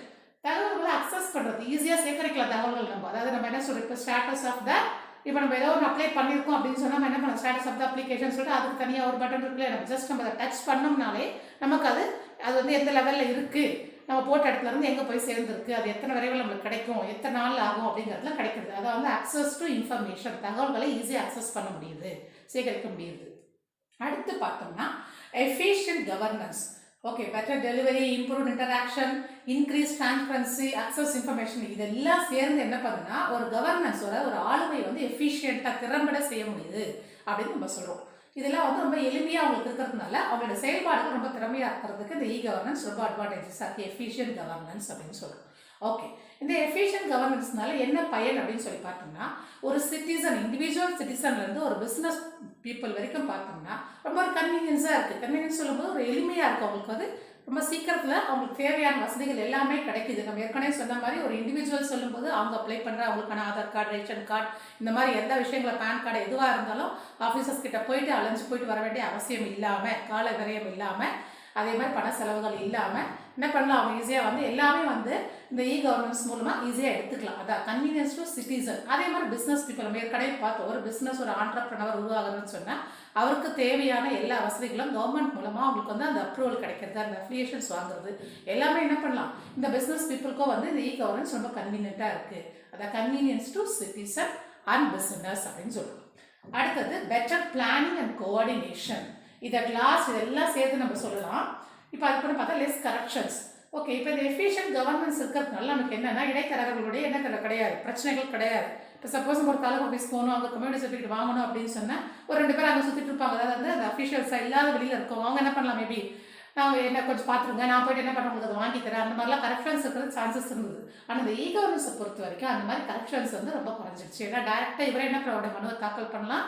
தகவல்களை அக்சஸ் பண்ணுறது ஈஸியாக சேகரிக்கலாம் தகவல்கள் நம்ம. அதாவது நம்ம என்ன சொல்கிறோம், இப்போ ஸ்டேட்டஸ் ஆஃப் த இப்போ நம்ம ஏதோ ஒன்று அப்ளை பண்ணியிருக்கோம் அப்படின்னு சொன்னால் நம்ம என்ன பண்ணலாம், ஸ்டேட்டஸ் ஆஃப் த அப்ளிகேஷன் சொல்லிட்டு அதுக்கு தனியாக ஒரு பட்டன் இருக்குல்ல, நம்ம ஜஸ்ட் நம்ம அதை டச் பண்ணோம்னாலே நமக்கு அது வந்து எந்த லெவலில் இருக்குது, நம்ம போட்ட இடத்துல இருந்து எங்கே போய் சேர்ந்துருக்கு, அது எத்தனை விரைவில் நம்மளுக்கு கிடைக்கும், எத்தனை நாள் ஆகும் அப்படிங்கிறதுலாம் கிடைக்கிறது. அதை வந்து அக்சஸ் டு இன்ஃபர்மேஷன், தகவல்களை ஈஸியாக அக்சஸ் பண்ண முடியுது, சேகரிக்க முடியுது. அடுத்து பார்த்தோம்னா efficient governance. Okay, better delivery, improved interaction, increase transparency, access information, இதெல்லாம் சேர்ந்து என்ன பண்ணுன்னா ஒரு கவர்னன்ஸோட ஒரு ஆளுமை வந்து எஃபிஷியண்ட்டாக திறம்பட செய்ய முடியுது அப்படின்னு நம்ம சொல்கிறோம். இதெல்லாம் வந்து ரொம்ப எளிமையாக அவங்களுக்கு இருக்கிறதுனால அவங்களோட செயல்பாடுகள் ரொம்ப திறமையாக இருக்கிறதுக்கு இந்த கவர்னன்ஸ் ரொம்ப அட்வான்டேஜஸாக இருக்குது. எஃபிஷியன்ட் கவர்னன்ஸ் அப்படின்னு சொல்கிறோம். ஓகே, இந்த எஃபிஷியன்ட் கவர்னன்ஸ்னால என்ன பயன் அப்படின்னு சொல்லி பார்த்தோம்னா ஒரு சிட்டிசன், இண்டிவிஜுவல் சிட்டிசன்லேருந்து ஒரு பிஸ்னஸ் பீப்புள் வரைக்கும் பார்த்தோம்னா ரொம்ப ஒரு கன்வீனியன்ஸாக இருக்குது. கன்வீனியன்ஸ் சொல்லும்போது ஒரு எளிமையாக இருக்குது. அவங்களுக்கு வந்து ரொம்ப சீக்கிரத்தில் அவங்களுக்கு தேவையான வசதிகள் எல்லாமே கிடைக்குது. நம்ம ஏற்கனவே சொன்ன மாதிரி ஒரு இண்டிவிஜுவல் சொல்லும்போது அவங்க அப்ளை பண்ணுற அவங்களுக்கான ஆதார் கார்டு, ரேஷன் கார்டு, இந்த மாதிரி எந்த விஷயங்களை, பேன் கார்டு எதுவாக இருந்தாலும் ஆஃபீஸர்ஸ் கிட்ட போயிட்டு அலைஞ்சு போயிட்டு வர வேண்டிய அவசியம் இல்லாமல், கால விரயம் இல்லாமல், அதே மாதிரி பண செலவுகள் இல்லாமல் என்ன பண்ணலாம், அவங்க ஈஸியாக வந்து எல்லாமே வந்து இந்த கவர்னன்ஸ் மூலமாக ஈஸியாக எடுத்துக்கலாம். அதான் கன்வீனியன்ஸ் டு சிட்டிசன். அதே மாதிரி பிஸ்னஸ் பீப்புள் நம்ம ஏற்கனவே பார்த்தோம். ஒரு பிஸ்னஸ், ஒரு ஆண்டர்ப்ரனர் உருவாகுதுன்னு சொன்னால் அவருக்கு தேவையான எல்லா வசதிகளும் கவர்மெண்ட் மூலமாக அவங்களுக்கு வந்து அந்த அப்ரூவல் கிடைக்கிறது, அந்த அஃபிலியேஷன்ஸ் வாங்குறது எல்லாமே என்ன பண்ணலாம், இந்த பிஸ்னஸ் பீப்புளுக்கும் வந்து இந்த கவர்னன்ஸ் ரொம்ப கன்வீனியண்ட்டாக இருக்குது. அதான் convenience to citizen and business அப்படின்னு சொல்லுவோம். அடுத்தது பெட்டர் பிளானிங் அண்ட் கோஆர்டினேஷன். இதை கிளாஸ் இதெல்லாம் சேர்த்து நம்ம சொல்லலாம். இப்போ அதுக்கு பார்த்தா லெஸ் கரப்ஷன்ஸ். ஓகே, இப்போ இந்த எஃபிஷியன்ட் கவர்னன்ஸ் இருக்கிறதுனால நமக்கு என்னென்னா இடைத்தரகர்களுடைய என்ன கிடையாது, பிரச்சனைகள் கிடையாது. இப்போ சப்போஸ் நம்ம ஒரு தாலுகா ஆஃபீஸ் போகணும், அவங்க கம்யூனிட்டி சர்டிஃபிகேட் வாங்கணும் அப்படின்னு சொன்னால் ஒரு 2 பேர் அங்கே சுற்றிட்டு இருப்பாங்க. அதாவது வந்து அந்த அஃபிஷியல்ஸாக இல்லாத வெளியில் இருக்கவங்க அவங்க என்ன பண்ணலாம், மேபி நான் என்ன கொஞ்சம் பார்த்துருங்க, நான் போய்ட்டு என்ன பண்ண உங்களுக்கு அதை வாங்கி தரேன், அந்த மாதிரிலாம் கரப்ஷன்ஸ் இருக்கிறது சான்சஸ் இருந்தது. ஆனால் இந்த கவர்னன்ஸை பொறுத்த வரைக்கும் அந்த மாதிரி கரப்ஷன்ஸ் வந்து ரொம்ப குறைஞ்சிடுச்சு. ஏன்னா டேரெக்டாக இவரை என்ன பண்ண மனுவை தாக்கல் பண்ணலாம்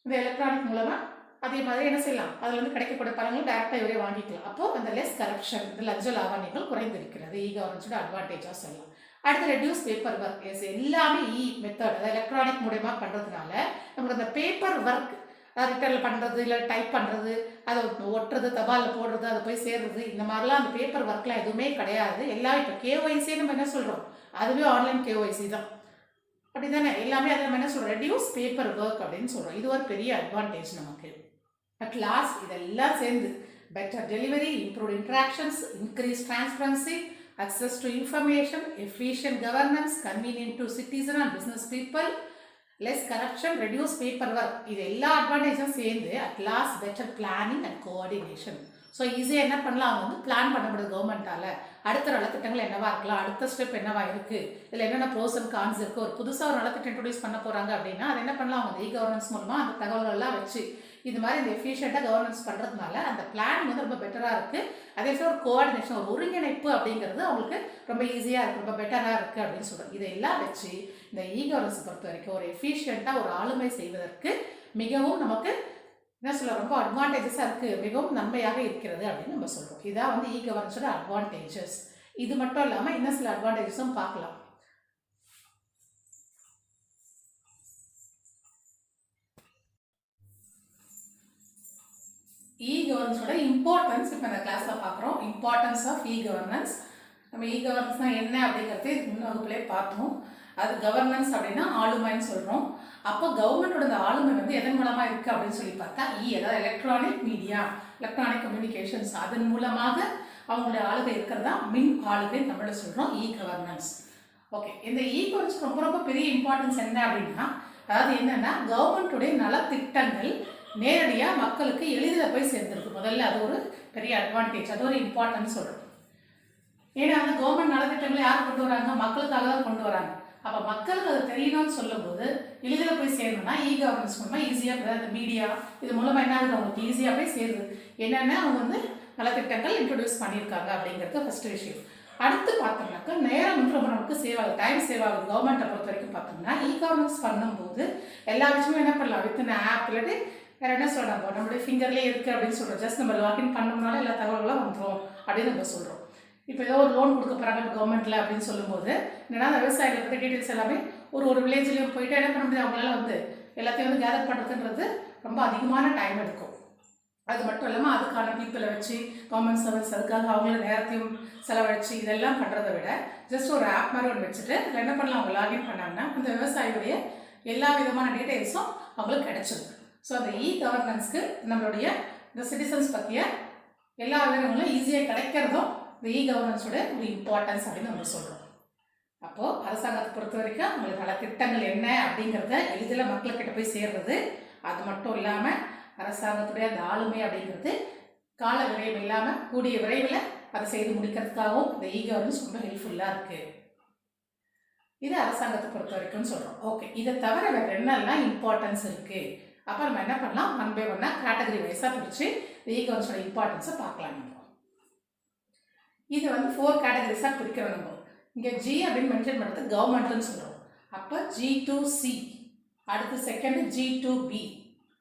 இந்த எலக்ட்ரானிக் மூலமாக. அதே மாதிரி என்ன செய்யலாம், அதில் வந்து கிடைக்கக்கூடிய பலன்கள் டேரெக்டாக இவரே வாங்கிக்கலாம். அப்போது அந்த லெஸ் கரப்ஷன், இந்த லஞ்ச லாவணியங்கள் குறைந்திருக்கிறது. கவர்னன்ஸோட அட்வான்டேஜாக சொல்லலாம். அடுத்து ரெடியூஸ் பேப்பர் ஒர்க். எல்லாமே மெத்தட், அதாவது எலக்ட்ரானிக் மூலமா பண்ணுறதுனால நமக்கு அந்த பேப்பர் ஒர்க், ரிட்டர்னில் பண்ணுறது, இல்லை டைப் பண்ணுறது, அதை ஒட்டுறது, தபாலில் போடுறது, அதை போய் சேர்றது, இந்த மாதிரிலாம் அந்த பேப்பர் ஒர்க்லாம் எதுவுமே கிடையாது. எல்லாம் இப்போ கேஒய்சி நம்ம என்ன சொல்கிறோம், அதுவே ஆன்லைன் கேஒய்சி தான். அப்படி தானே எல்லாமே அதை நம்ம என்ன சொல்கிறோம், ரெடியூஸ் பேப்பர் ஒர்க் அப்படின்னு சொல்கிறோம். இது ஒரு பெரிய அட்வான்டேஜ் நமக்கு. அட் லாஸ்ட் இதெல்லாம் சேர்ந்து better delivery, improved interactions, increase transparency, access to information, efficient governance, convenient to citizen and business people, less corruption, reduce paperwork. இது எல்லா அட்வான்டேஜும் சேர்ந்து at last better planning and coordination. So ஈஸியாக என்ன பண்ணலாம், அவங்க வந்து பிளான் பண்ண முடியுது கவர்மெண்ட்டால். அடுத்த நலத்திட்டங்கள் என்னவா இருக்கலாம், அடுத்த ஸ்டெப் என்னவா இருக்குது, இதில் என்னென்ன ப்ரோஸ் அண்ட் கான்ஸ் இருக்குது. ஒரு புதுசாக ஒரு நலத்திட்டம் இன்ட்ரடியூஸ் பண்ண போகிறாங்க அப்படின்னா அதை என்ன பண்ணலாம், அவங்க கவர்னன்ஸ் மூலமாக அந்த தகவல்கள்லாம் வச்சு இது மாதிரி இந்த எஃபிஷியண்ட்டாக கவர்னன்ஸ் பண்ணுறதுனால அந்த பிளான் வந்து ரொம்ப பெட்டராக இருக்குது. அதே போல் ஒரு கோஆர்டினேஷன், ஒரு ஒருங்கிணைப்பு அப்படிங்கிறது அவங்களுக்கு ரொம்ப ஈஸியாக இருக்குது, ரொம்ப பெட்டராக இருக்குது அப்படின்னு சொல்கிறோம். இதையெல்லாம் வச்சு இந்த கவர்னன்ஸை பொறுத்த வரைக்கும் ஒரு எஃபிஷியண்ட்டாக ஒரு ஆளுமை செய்வதற்கு மிகவும் நமக்கு என்ன சொல்ல ரொம்ப அட்வான்டேஜஸாக இருக்குது, மிகவும் நன்மையாக இருக்கிறது அப்படின்னு நம்ம சொல்கிறோம். இதான் வந்து கவர்னன்ஸோட அட்வான்டேஜஸ். இது மட்டும் இல்லாமல் இன்னும் சில அட்வான்டேஜஸும் பார்க்கலாம். கவர்னன்ஸோட இம்பார்ட்டன்ஸ் இப்போ இந்த கிளாஸில் பார்க்குறோம். Importance of governance. நம்ம கவர்னன்ஸ்னால் என்ன அப்படிங்கிறது இதுக்கு முன் வகுப்புலேயே பார்த்தோம். அது கவர்னன்ஸ் அப்படின்னா ஆளுமைன்னு சொல்கிறோம். அப்போ கவர்மெண்டோட இந்த ஆளுமை வந்து எதன் மூலமாக இருக்குது அப்படின்னு சொல்லி பார்த்தா அதாவது எலக்ட்ரானிக் மீடியா, எலக்ட்ரானிக் கம்யூனிகேஷன்ஸ், அதன் மூலமாக அவங்களுடைய ஆளுகை இருக்கிறதா மின் ஆளுகை தமிழில் சொல்கிறோம் கவர்னன்ஸ். ஓகே, இந்த கவர்னன்ஸ் ரொம்ப ரொம்ப பெரிய இம்பார்ட்டன்ஸ் என்ன அப்படின்னா, அதாவது என்னென்னா கவர்மெண்ட்டுடைய நலத்திட்டங்கள் நேரடியாக மக்களுக்கு எளிதில் போய் சேர்ந்துருக்கு. முதல்ல அது ஒரு பெரிய அட்வான்டேஜ், அது ஒரு இம்பார்ட்டன்ஸ் சொல்கிறோம். ஏன்னா அந்த கவர்மெண்ட் நலத்திட்டங்களை யார் கொண்டு வராங்க, மக்களுக்காக தான் கொண்டு வராங்க. அப்போ மக்களுக்கு அது தெரியணும்னு சொல்லும்போது எளிதில் போய் சேரணும்னா கவர்னன்ஸ் மூலமாக ஈஸியாக அந்த மீடியா இது மூலமாக என்ன ஆகுது, அவங்களுக்கு ஈஸியாக போய் சேருது. என்னென்ன அவங்க வந்து நலத்திட்டங்கள் இன்ட்ரடியூஸ் பண்ணியிருக்காங்க அப்படிங்கிறது ஃபஸ்ட்டு விஷயம். அடுத்து பார்த்தோம்னாக்கா நேரம் வந்து ரொம்ப நமக்கு சேவ் ஆகுது, டைம் சேவ் ஆகுது. கவர்மெண்ட்டை பொறுத்த வரைக்கும் பார்த்தோம்னா கவர்னன்ஸ் பண்ணும்போது எல்லா விஷயமும் என்ன பண்ணலாம், வித்தின் ஆப் இல்லாட்டி வேறு என்ன சொல்கிறாங்க, நம்மளுடைய ஃபிங்கர்லேயே இருக்குது அப்படின்னு சொல்கிறோம். ஜஸ்ட் நம்ம லாகின் பண்ணோம்னால எல்லா தகவல்களும் வந்துடும் அப்படின்னு நம்ம சொல்கிறோம். இப்போ ஏதோ ஒரு லோன் கொடுக்க போகிறாங்க கவர்மெண்ட்டில் அப்படின்னு சொல்லும்போது என்னென்னா அந்த விவசாயிகளை பற்றி டீட்டெயில்ஸ் எல்லாமே ஒரு வில்லேஜ்லேயும் போயிட்டு என்ன பண்ண முடியாது, அவங்களால வந்து எல்லாத்தையும் வந்து கேதர் பண்ணுறதுன்றது ரொம்ப அதிகமான டைம் எடுக்கும். அது மட்டும் இல்லாமல் அதுக்கான பீப்புளை வச்சு கவர்மெண்ட் சர்வீஸ் அதுக்காக அவங்கள நேரத்தையும் செலவழிச்சு இதெல்லாம் பண்ணுறதை விட ஜஸ்ட் ஒரு ஆப் மாதிரி ஒன்று வச்சுட்டு அதில் என்ன பண்ணலாம், அவங்க லாகின் பண்ணாங்கன்னா அந்த விவசாயியுடைய எல்லா விதமான டீட்டெயில்ஸும் அவங்களுக்கு கிடைச்சிருக்கு. ஸோ அந்த கவர்னன்ஸ்க்கு நம்மளுடைய இந்த சிட்டிசன்ஸ் பற்றிய எல்லா விவரங்களும் ஈஸியாக கிடைக்கிறதும் இந்த கவர்னன்ஸோட ஒரு இம்பார்ட்டன்ஸ் அப்படின்னு நம்ம சொல்கிறோம். அப்போது அரசாங்கத்தை பொறுத்த வரைக்கும் அவங்களுக்கு பல திட்டங்கள் என்ன அப்படிங்கிறத எளிதில் மக்கள்கிட்ட போய் சேர்றது, அது மட்டும் இல்லாமல் அரசாங்கத்துடைய அந்த ஆளுமை அப்படிங்கிறது கால விரைவு இல்லாமல் கூடிய விரைவில் அதை செய்து முடிக்கிறதுக்காகவும் இந்த இ-கவர்னன்ஸ் ரொம்ப ஹெல்ப்ஃபுல்லாக இருக்குது. இது அரசாங்கத்தை பொறுத்த வரைக்கும் சொல்கிறோம். ஓகே, இதை தவிர வேறு என்னெல்லாம் இம்பார்ட்டன்ஸ் இருக்குது, அப்போ நம்ம என்ன பண்ணலாம், 1 by 1 கேட்டகரி வைஸாக பிரித்து இ-கவர்னன்ஸோட இம்பார்ட்டன்ஸை பார்க்கலாம். நம்ம இது 4 கேட்டகரிஸாக பிரிக்கிறோம். நம்ம இங்கே ஜி அப்படின்னு மென்ஷன் பண்ணுறது கவர்மெண்ட்னு சொல்கிறோம். அப்போ G2C, அடுத்து செகண்ட் G2B,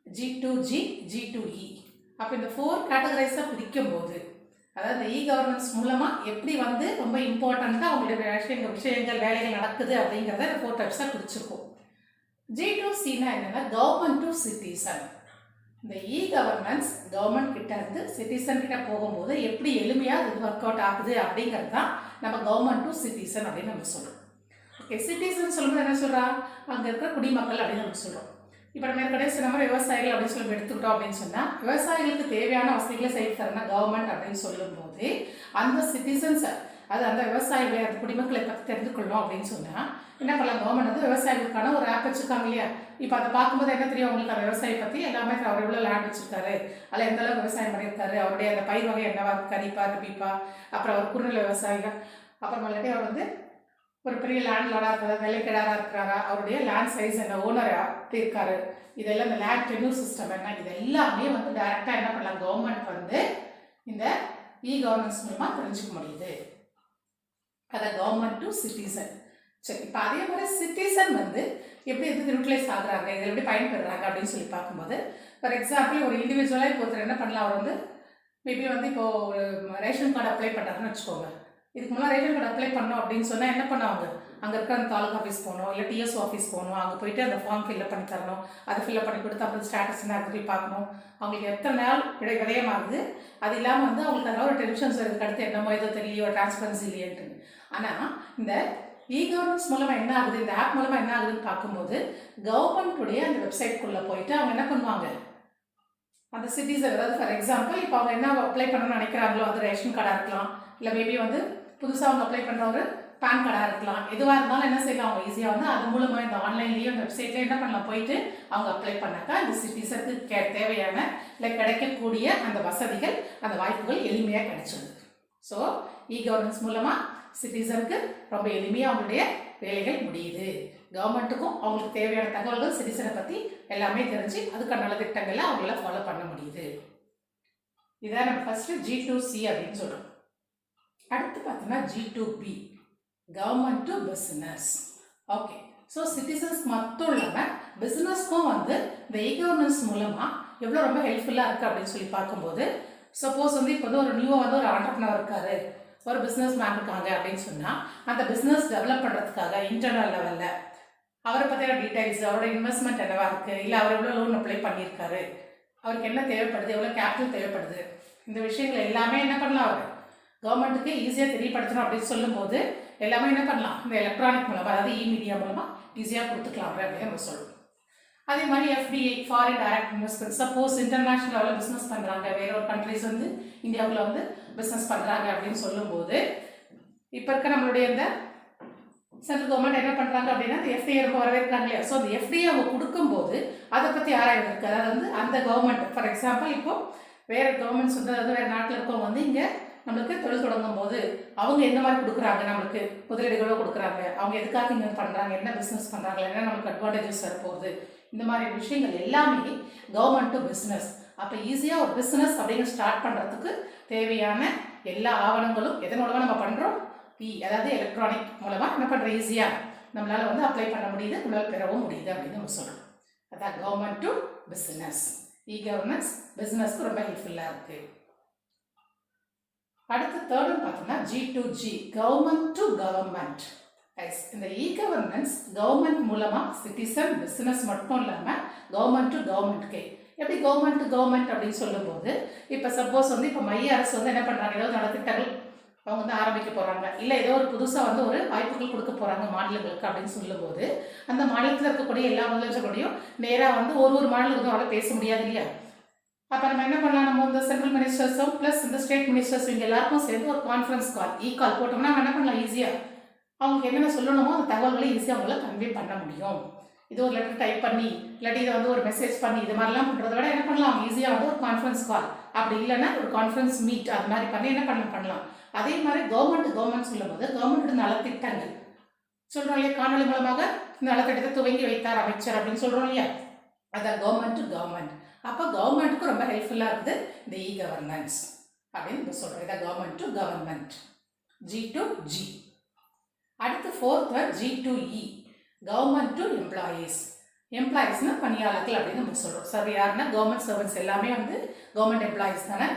G2G, G2E. அப்போ இந்த 4 கேட்டகரைஸாக பிரிக்கும் போது, அதாவது இ-கவர்னன்ஸ் மூலமாக எப்படி ரொம்ப இம்பார்ட்டண்ட்டாக அவங்களுடைய விஷயங்கள் வேலைகள் நடக்குது அப்படிங்கிறத இந்த 4 டைப்ஸாக பிரிச்சிருக்கோம். G2Cனா என்னென்னா கவர்மெண்ட் டு சிட்டிசன். இந்த இ-கவர்னன்ஸ் கவர்மெண்ட் கிட்ட இருந்து சிட்டிசன் கிட்ட போகும்போது எப்படி எளிமையாக இது ஒர்க் அவுட் ஆகுது அப்படிங்கிறது தான் நம்ம கவர்மெண்ட் டு சிட்டிசன் அப்படின்னு நம்ம சொல்கிறோம். ஓகே, சிட்டிசன் சொல்லும்போது என்ன சொல்கிறோம், அங்கே இருக்கிற குடிமக்கள் அப்படின்னு நம்ம சொல்கிறோம். இப்போ நம்ம ஏற்கனவே சொன்ன மாதிரி விவசாயிகள் அப்படின்னு சொல்லி எடுத்துக்கிட்டோம் அப்படின்னு சொன்னால், விவசாயிகளுக்கு தேவையான வசதிகளை செய்து தரனா கவர்மெண்ட் அப்படின்னு சொல்லும்போது அந்த சிட்டிசன்ஸை, அது அந்த விவசாயிகளை, அந்த குடிமக்களை பற்றி தெரிஞ்சுக்கொள்ளணும் அப்படின்னு சொன்னால் என்ன பண்ணலாம், கவர்மெண்ட் விவசாயிகளுக்கான ஒரு ஆப் வச்சுருக்காங்க இல்லையா. இப்போ அதை பார்க்கும்போது என்ன தெரியும் அவங்களுக்கு, அந்த விவசாயி பற்றி எல்லாமே, அவர் எவ்வளோ லேண்ட் வச்சுருக்காரு, அதில் எந்த அளவுக்கு விவசாயம் பண்ணியிருக்காரு, அவருடைய அந்த பயிர் வகை என்னவா, கரிப்பா ரபிப்பா, அப்புறம் அவர் குறுநில விவசாயிகள், அப்புறம் இல்லாட்டி அவர் ஒரு பெரிய லேண்ட் லாடாக இருக்கிறா, வெள்ளைக்கிடாராக இருக்கிறாரா, அவருடைய லேண்ட் சைஸ் என்ன, ஓனராக இருக்காரு, இதெல்லாம் இந்த லேண்ட் டென்யூர் சிஸ்டம் என்ன, இது எல்லாமே டைரெக்டாக என்ன பண்ணலாம், கவர்மெண்ட் இந்த இ-கவர்னன்ஸ் மூலமாக தெரிஞ்சுக்க முடியுது. அதை கவர்மெண்ட் டு சிட்டிசன். சரி, இப்போ அதே மாதிரி சிட்டிசன் எப்படி யூட்டிலைஸ் ஆகுறாங்க, இதில் எப்படி பயன்படுறாங்க அப்படின்னு சொல்லி பார்க்கும்போது, ஃபார் எக்ஸாம்பிள் ஒரு இண்டிவிஜுவலாக இப்போ ஒருத்தர் என்ன பண்ணலாம், அவர் மேபி இப்போ ஒரு ரேஷன் கார்டு அப்ளை பண்ணுறாருன்னு வச்சுக்கோங்க. இதுக்கு முன்னாடி ரேஷன் கார்டு அப்ளை பண்ணோம் அப்படின்னு சொன்னால் என்ன பண்ணுவாங்க, அங்கே இருக்க அந்த தாலுகா ஆஃபீஸ் போகணும், இல்லை டிஎஸ் ஆஃபீஸ் போகணும், அங்கே போயிட்டு அந்த ஃபார்ம் ஃபில்அப் பண்ணி தரணும், அதை ஃபில்அப் பண்ணி கொடுத்து அப்புறம் ஸ்டேட்டஸ் என்ன போய் பார்க்கணும், அவங்களுக்கு எத்தனை நாள் விடயமாகுது. அது இல்லாமல் அவங்களுக்கு அதனால ஒரு டென்ஷன்ஸ் இருக்குது, அடுத்து என்னமோ ஏதோ தெரியலையோ, டிரான்ஸ்பரன்சி இல்லையன்ட்டு. ஆனால் இந்த இ-கவர்னன்ஸ் மூலமாக என்ன ஆகுது, இந்த ஆப் மூலமாக என்ன ஆகுதுன்னு பார்க்கும்போது, கவர்மெண்ட்டுடைய அந்த வெப்சைட்குள்ளே போயிட்டு அவங்க என்ன பண்ணுவாங்க, அந்த சிட்டிசன், அதாவது ஃபார் எக்ஸாம்பிள் இப்போ அவங்க என்ன அப்ளை பண்ணணும்னு நினைக்கிறாங்களோ, அது ரேஷன் கார்டாக இருக்கலாம், இல்லை மேபி புதுசாக அவங்க அப்ளை பண்ணுற ஒரு பேன் கார்டாக இருக்கலாம், எதுவாக இருந்தாலும் என்ன செய்யலாம், அவங்க ஈஸியாக அது மூலமாக இந்த ஆன்லைன்லேயும் அந்த வெப்சைட்லேயே என்ன பண்ணலாம், போயிட்டு அவங்க அப்ளை பண்ணாக்கா இந்த சிட்டிசனுக்கு தேவையான இல்லை கிடைக்கக்கூடிய அந்த வசதிகள், அந்த வாய்ப்புகள் எளிமையாக கிடைச்சிடுது. ஸோ இ-கவர்னன்ஸ் மூலமாக சிட்டிசனுக்கு ரொம்ப எளிமையாக அவங்களுடைய வேலைகள் முடியுது. கவர்மெண்ட்டுக்கும் அவங்களுக்கு தேவையான தகவல்கள் சிட்டிசனை பற்றி எல்லாமே தெரிஞ்சு அதுக்கான நலத்திட்டங்களை அவங்களால ஃபாலோ பண்ண முடியுது. இதான் நம்ம ஃபஸ்ட்டு G2C அப்படின்னு சொல்கிறோம். அடுத்து பார்த்தோம்னா G2B, government to business. Okay, so சிட்டிசன்ஸ்க்கு மட்டும் இல்லாமல் பிஸ்னஸ்க்கும் இந்த இ-கவர்னன்ஸ் மூலமாக எவ்வளோ ரொம்ப ஹெல்ப்ஃபுல்லாக இருக்குது அப்படின்னு சொல்லி பார்க்கும்போது, சப்போஸ் இப்போ ஒரு நியூவாக ஒரு ஆண்டர்ப்ரனர் இருக்காரு, ஒரு பிஸ்னஸ் மேன் இருக்காங்க அப்படின்னு சொன்னால், அந்த பிஸ்னஸ் டெவலப் பண்ணுறதுக்காக இன்டர்னல் லெவலில் அவரை பற்றின டீட்டெயில்ஸ், அவரோட இன்வெஸ்ட்மெண்ட் என்னவா இருக்குது, இல்லை அவர் எவ்வளோ லோன் அப்ளை பண்ணியிருக்காரு, அவருக்கு என்ன தேவைப்படுது, எவ்வளோ கேபிட்டல் தேவைப்படுது, இந்த விஷயங்கள் எல்லாமே என்ன பண்ணலாம், அவர் கவர்மெண்ட்டுக்கு ஈஸியாக தெரியப்படுத்தணும் அப்படின்னு சொல்லும்போது எல்லாமே என்ன பண்ணலாம், இந்த எலக்ட்ரானிக் மூலமாக, அதாவது இ-மீடியா மூலமாக ஈஸியாக கொடுத்துக்கலாம் அப்படின்னு நம்ம சொல்லுவோம். அதே மாதிரி FDI, foreign direct investment, suppose international லெவலில் பிஸ்னஸ் பண்ணுறாங்க, வேற ஒரு கண்ட்ரிஸ் இந்தியாவில் பிஸ்னஸ் பண்ணுறாங்க அப்படின்னு சொல்லும்போது, இப்போ இருக்க நம்மளுடைய இந்த சென்ட்ரல் கவர்மெண்ட் என்ன பண்ணுறாங்க அப்படின்னா இந்த FDI ரொம்ப வரவேற்கிறாங்க இல்லையா. ஸோ அந்த FDI அவங்க கொடுக்கும்போது அதை பற்றி ஆராய்வதற்கு, அதாவது அந்த கவர்மெண்ட், ஃபார் எக்ஸாம்பிள் இப்போது வேறு கவர்மெண்ட்ஸ் அதாவது வேறு நாட்டில் இருக்கவங்க இங்கே நம்மளுக்கு தொழில் தொடங்கும் போது அவங்க எந்த மாதிரி கொடுக்குறாங்க, நம்மளுக்கு முதலீடுகளோ கொடுக்குறாங்க, அவங்க எதுக்காக இங்கே பண்ணுறாங்க, என்ன பிஸ்னஸ் பண்ணுறாங்க, என்ன நம்மளுக்கு அட்வான்டேஜஸ் வரப்போகுது, இந்த மாதிரி விஷயங்கள் எல்லாமே கவர்மெண்ட் டு பிஸ்னஸ். அப்போ ஈஸியாக ஒரு பிஸ்னஸ் அப்படின்னு ஸ்டார்ட் பண்ணுறதுக்கு தேவையான எல்லா ஆவணங்களும் எதன் மூலமாக நம்ம பண்ணுறோம், அதாவது எலக்ட்ரானிக் மூலமாக என்ன பண்ணுறோம், ஈஸியாக நம்மளால் அப்ளை பண்ண முடியுது, நம்மளால் பெறவும் முடியுது அப்படின்னு நம்ம சொல்கிறோம். அதான் கவர்மெண்ட் டு பிஸ்னஸ். இ-கவர்னன்ஸ் பிஸ்னஸ்க்கு ரொம்ப ஹெல்ப்ஃபுல்லாக இருக்குது. அடுத்து தேர்டுன்னு பார்த்தோம்னா G2G, கவர்மெண்ட் டு கவர்மெண்ட். இந்த இ-கவர்னன்ஸ் கவர்மெண்ட் மூலமாக சிட்டிசன் பிஸ்னஸ் மட்டும் இல்லாமல் கவர்மெண்ட் டு கவர்மெண்ட்கே. எப்படி கவர்மெண்ட் டு கவர்மெண்ட் அப்படின்னு சொல்லும்போது, இப்போ சப்போஸ் இப்போ மைய அரசு என்ன பண்ணுறாங்க, ஏதாவது நலத்திட்டங்கள் அவங்க ஆரம்பிக்க போகிறாங்க, இல்லை ஏதோ ஒரு புதுசாக ஒரு வாய்ப்புகள் கொடுக்க போகிறாங்க மாநிலங்களுக்கு அப்படின்னு சொல்லும்போது, அந்த மாநிலத்தில் இருக்கக்கூடிய எல்லா முதலமைச்சர்களையும் நேராக ஒரு மாநிலத்துக்கும் அவளை பேச முடியாது இல்லையா. அப்போ நம்ம என்ன பண்ணலாம், நம்ம இந்த சென்ட்ரல் மினிஸ்டர்ஸும் ப்ளஸ் இந்த ஸ்டேட் மினிஸ்டர்ஸ் இவங்க எல்லாருக்கும் சேர்ந்து ஒரு கான்ஃபரன்ஸ் கால், கால் போட்டோம்னா நம்ம என்ன பண்ணலாம், ஈஸியாக அவங்களுக்கு என்னென்ன சொல்லணுமோ அந்த தகவல்களை ஈஸியாக அவங்களால கன்வே பண்ண முடியும். இது ஒரு லெட்டர் டைப் பண்ணி இல்லாட்டி இதை வந்து ஒரு மெசேஜ் பண்ணி இது மாதிரிலாம் பண்ணுறத விட என்ன பண்ணலாம், ஈஸியாக வந்து ஒரு கான்ஃபரன்ஸ் கால், அப்படி இல்லைன்னா ஒரு கான்ஃபரன்ஸ் மீட் அது மாதிரி பண்ணி என்ன பண்ணலாம். அதே மாதிரி கவர்மெண்ட் சொல்லும் போது கவர்மெண்ட் நலத்திட்டங்கள் சொல்கிறோம் இல்லையா, காணொலி மூலமாக நலத்திட்டத்தை துவங்கி வைத்தார் அமைச்சர் அப்படின்னு சொல்கிறோம் இல்லையா, அதான் கவர்மெண்ட். அப்போ கவர்மெண்ட்டுக்கு ரொம்ப ஹெல்ப்ஃபுல்லாக இருக்குது இந்த இ கவர்னன்ஸ் அப்படின்னு சொல்கிறோம். இதான் government to government, G to G. அடுத்து fourth one G to E, government to எம்ப்ளாயீஸ்னா பணியாளர்கள் அப்படின்னு நம்ம சொல்கிறோம். சார் யாருன்னா கவர்மெண்ட் சர்வன்ஸ் எல்லாமே வந்து கவர்மெண்ட் எம்ப்ளாயீஸ் தானே,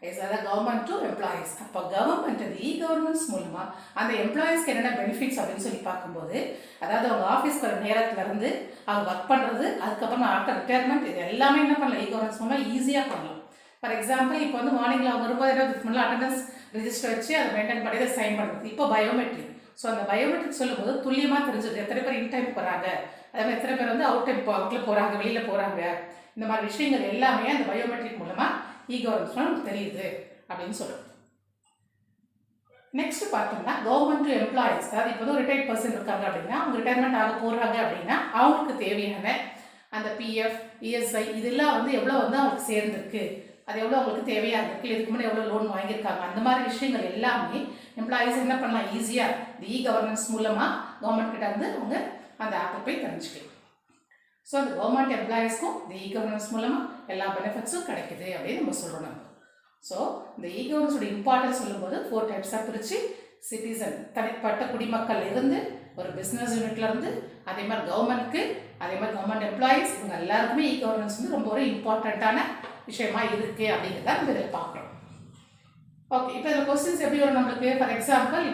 அதாவது கவர்மெண்ட் டு எம்ப்ளாயீஸ். அப்போ கவர்மெண்ட் இ கவர்னன்ஸ் மூலமாக அந்த எம்ப்ளாயீஸ்க்கு என்னென்ன பெனிஃபிட்ஸ் அப்படின்னு சொல்லி பார்க்கும்போது, அதாவது அவங்க ஆஃபீஸ்க்கு வர நேரத்துலேருந்து அவங்க ஒர்க் பண்ணுறது, அதுக்கப்புறமா ஆஃப்டர் ரிட்டையர்மெண்ட், இது எல்லாமே என்ன பண்ணலாம் இ கவர்னன்ஸ் மூலமாக ஈஸியாக பண்ணலாம். ஃபார் எக்ஸாம்பிள் இப்போ வந்து மார்னிங்கில் அவங்க வரும்போது இதுக்கு முன்னாடி அட்டண்டன்ஸ் ரிஜிஸ்டர் வச்சு அதை மெயின்டைன் பண்ணி அதை சைன் பண்ணுறது. இப்போ பயோமெட்ரிக். ஸோ அந்த பயோமெட்ரிக் சொல்லும்போது துல்லியமாக தெரிஞ்சுது எத்தனை பேர் இன் டைம் போகிறாங்க, அதாவது எத்தனை பேர் வந்து அவுட் டைம் அவுட்டில் போகிறாங்க, வெளியில் போகிறாங்க, இந்த மாதிரி விஷயங்கள் எல்லாமே அந்த பயோமெட்ரிக் மூலமாக இ கவர்னன்ஸ் நமக்கு தெரியுது அப்படின்னு சொல்கிறோம். நெக்ஸ்ட் பார்த்தோம்னா கவர்மெண்ட் டு எம்ப்ளாயீஸ், அதாவது இப்போ வந்து ரிட்டையர்ட் பர்சன் இருக்காங்க அப்படின்னா அவங்க ரிட்டையர்மெண்ட் ஆக போகிறாங்க அப்படின்னா அவங்களுக்கு தேவையான அந்த பிஎஃப் இஎஸ்ஐ இதெல்லாம் வந்து எவ்வளோ வந்து அவங்களுக்கு சேர்ந்துருக்கு, அது எவ்வளோ அவங்களுக்கு தேவையாக இருக்குது, இதுக்கு முன்னாடி எவ்வளோ லோன் வாங்கியிருக்காங்க, அந்த மாதிரி விஷயங்கள் எல்லாமே எம்ப்ளாயீஸ் என்ன பண்ணலாம் ஈஸியாக இந்த இ கவர்னன்ஸ் மூலமாக கவர்மெண்ட் கிட்ட வந்து அவங்க அந்த ஆப்பை போய் தெரிஞ்சுக்கலாம். ஸோ அந்த கவர்மெண்ட் எம்ப்ளாயீஸ்க்கும் இந்த இ கவர்னன்ஸ் மூலமாக எல்லா பெனிஃபிட்ஸும் கிடைக்குது அப்படின்னு நம்ம சொல்கிறோம். நம்ம ஸோ இந்த இ கவர்னன்ஸோட இம்பார்ட்டன்ஸ் சொல்லும்போது 4 டைப்ஸாக பிரித்து, சிட்டிசன் தனிப்பட்ட குடிமக்கள் இருந்து, ஒரு பிஸ்னஸ் யூனிட்ல இருந்து, அதே மாதிரி கவர்மெண்ட்க்கு, அதே மாதிரி கவர்மெண்ட் எம்ப்ளாயீஸ், இவங்க எல்லாருக்குமே இ கவர்னன்ஸ் வந்து ரொம்ப ஒரு இம்பார்ட்டண்ட்டான விஷயமா இருக்குது அப்படிங்கிறத நம்ம இதில் பார்க்குறோம். ஓகே, இப்போ இதில் கொஸ்டின்ஸ் எப்படி வரும் நம்மளுக்கு? ஃபார் எக்ஸாம்பிள்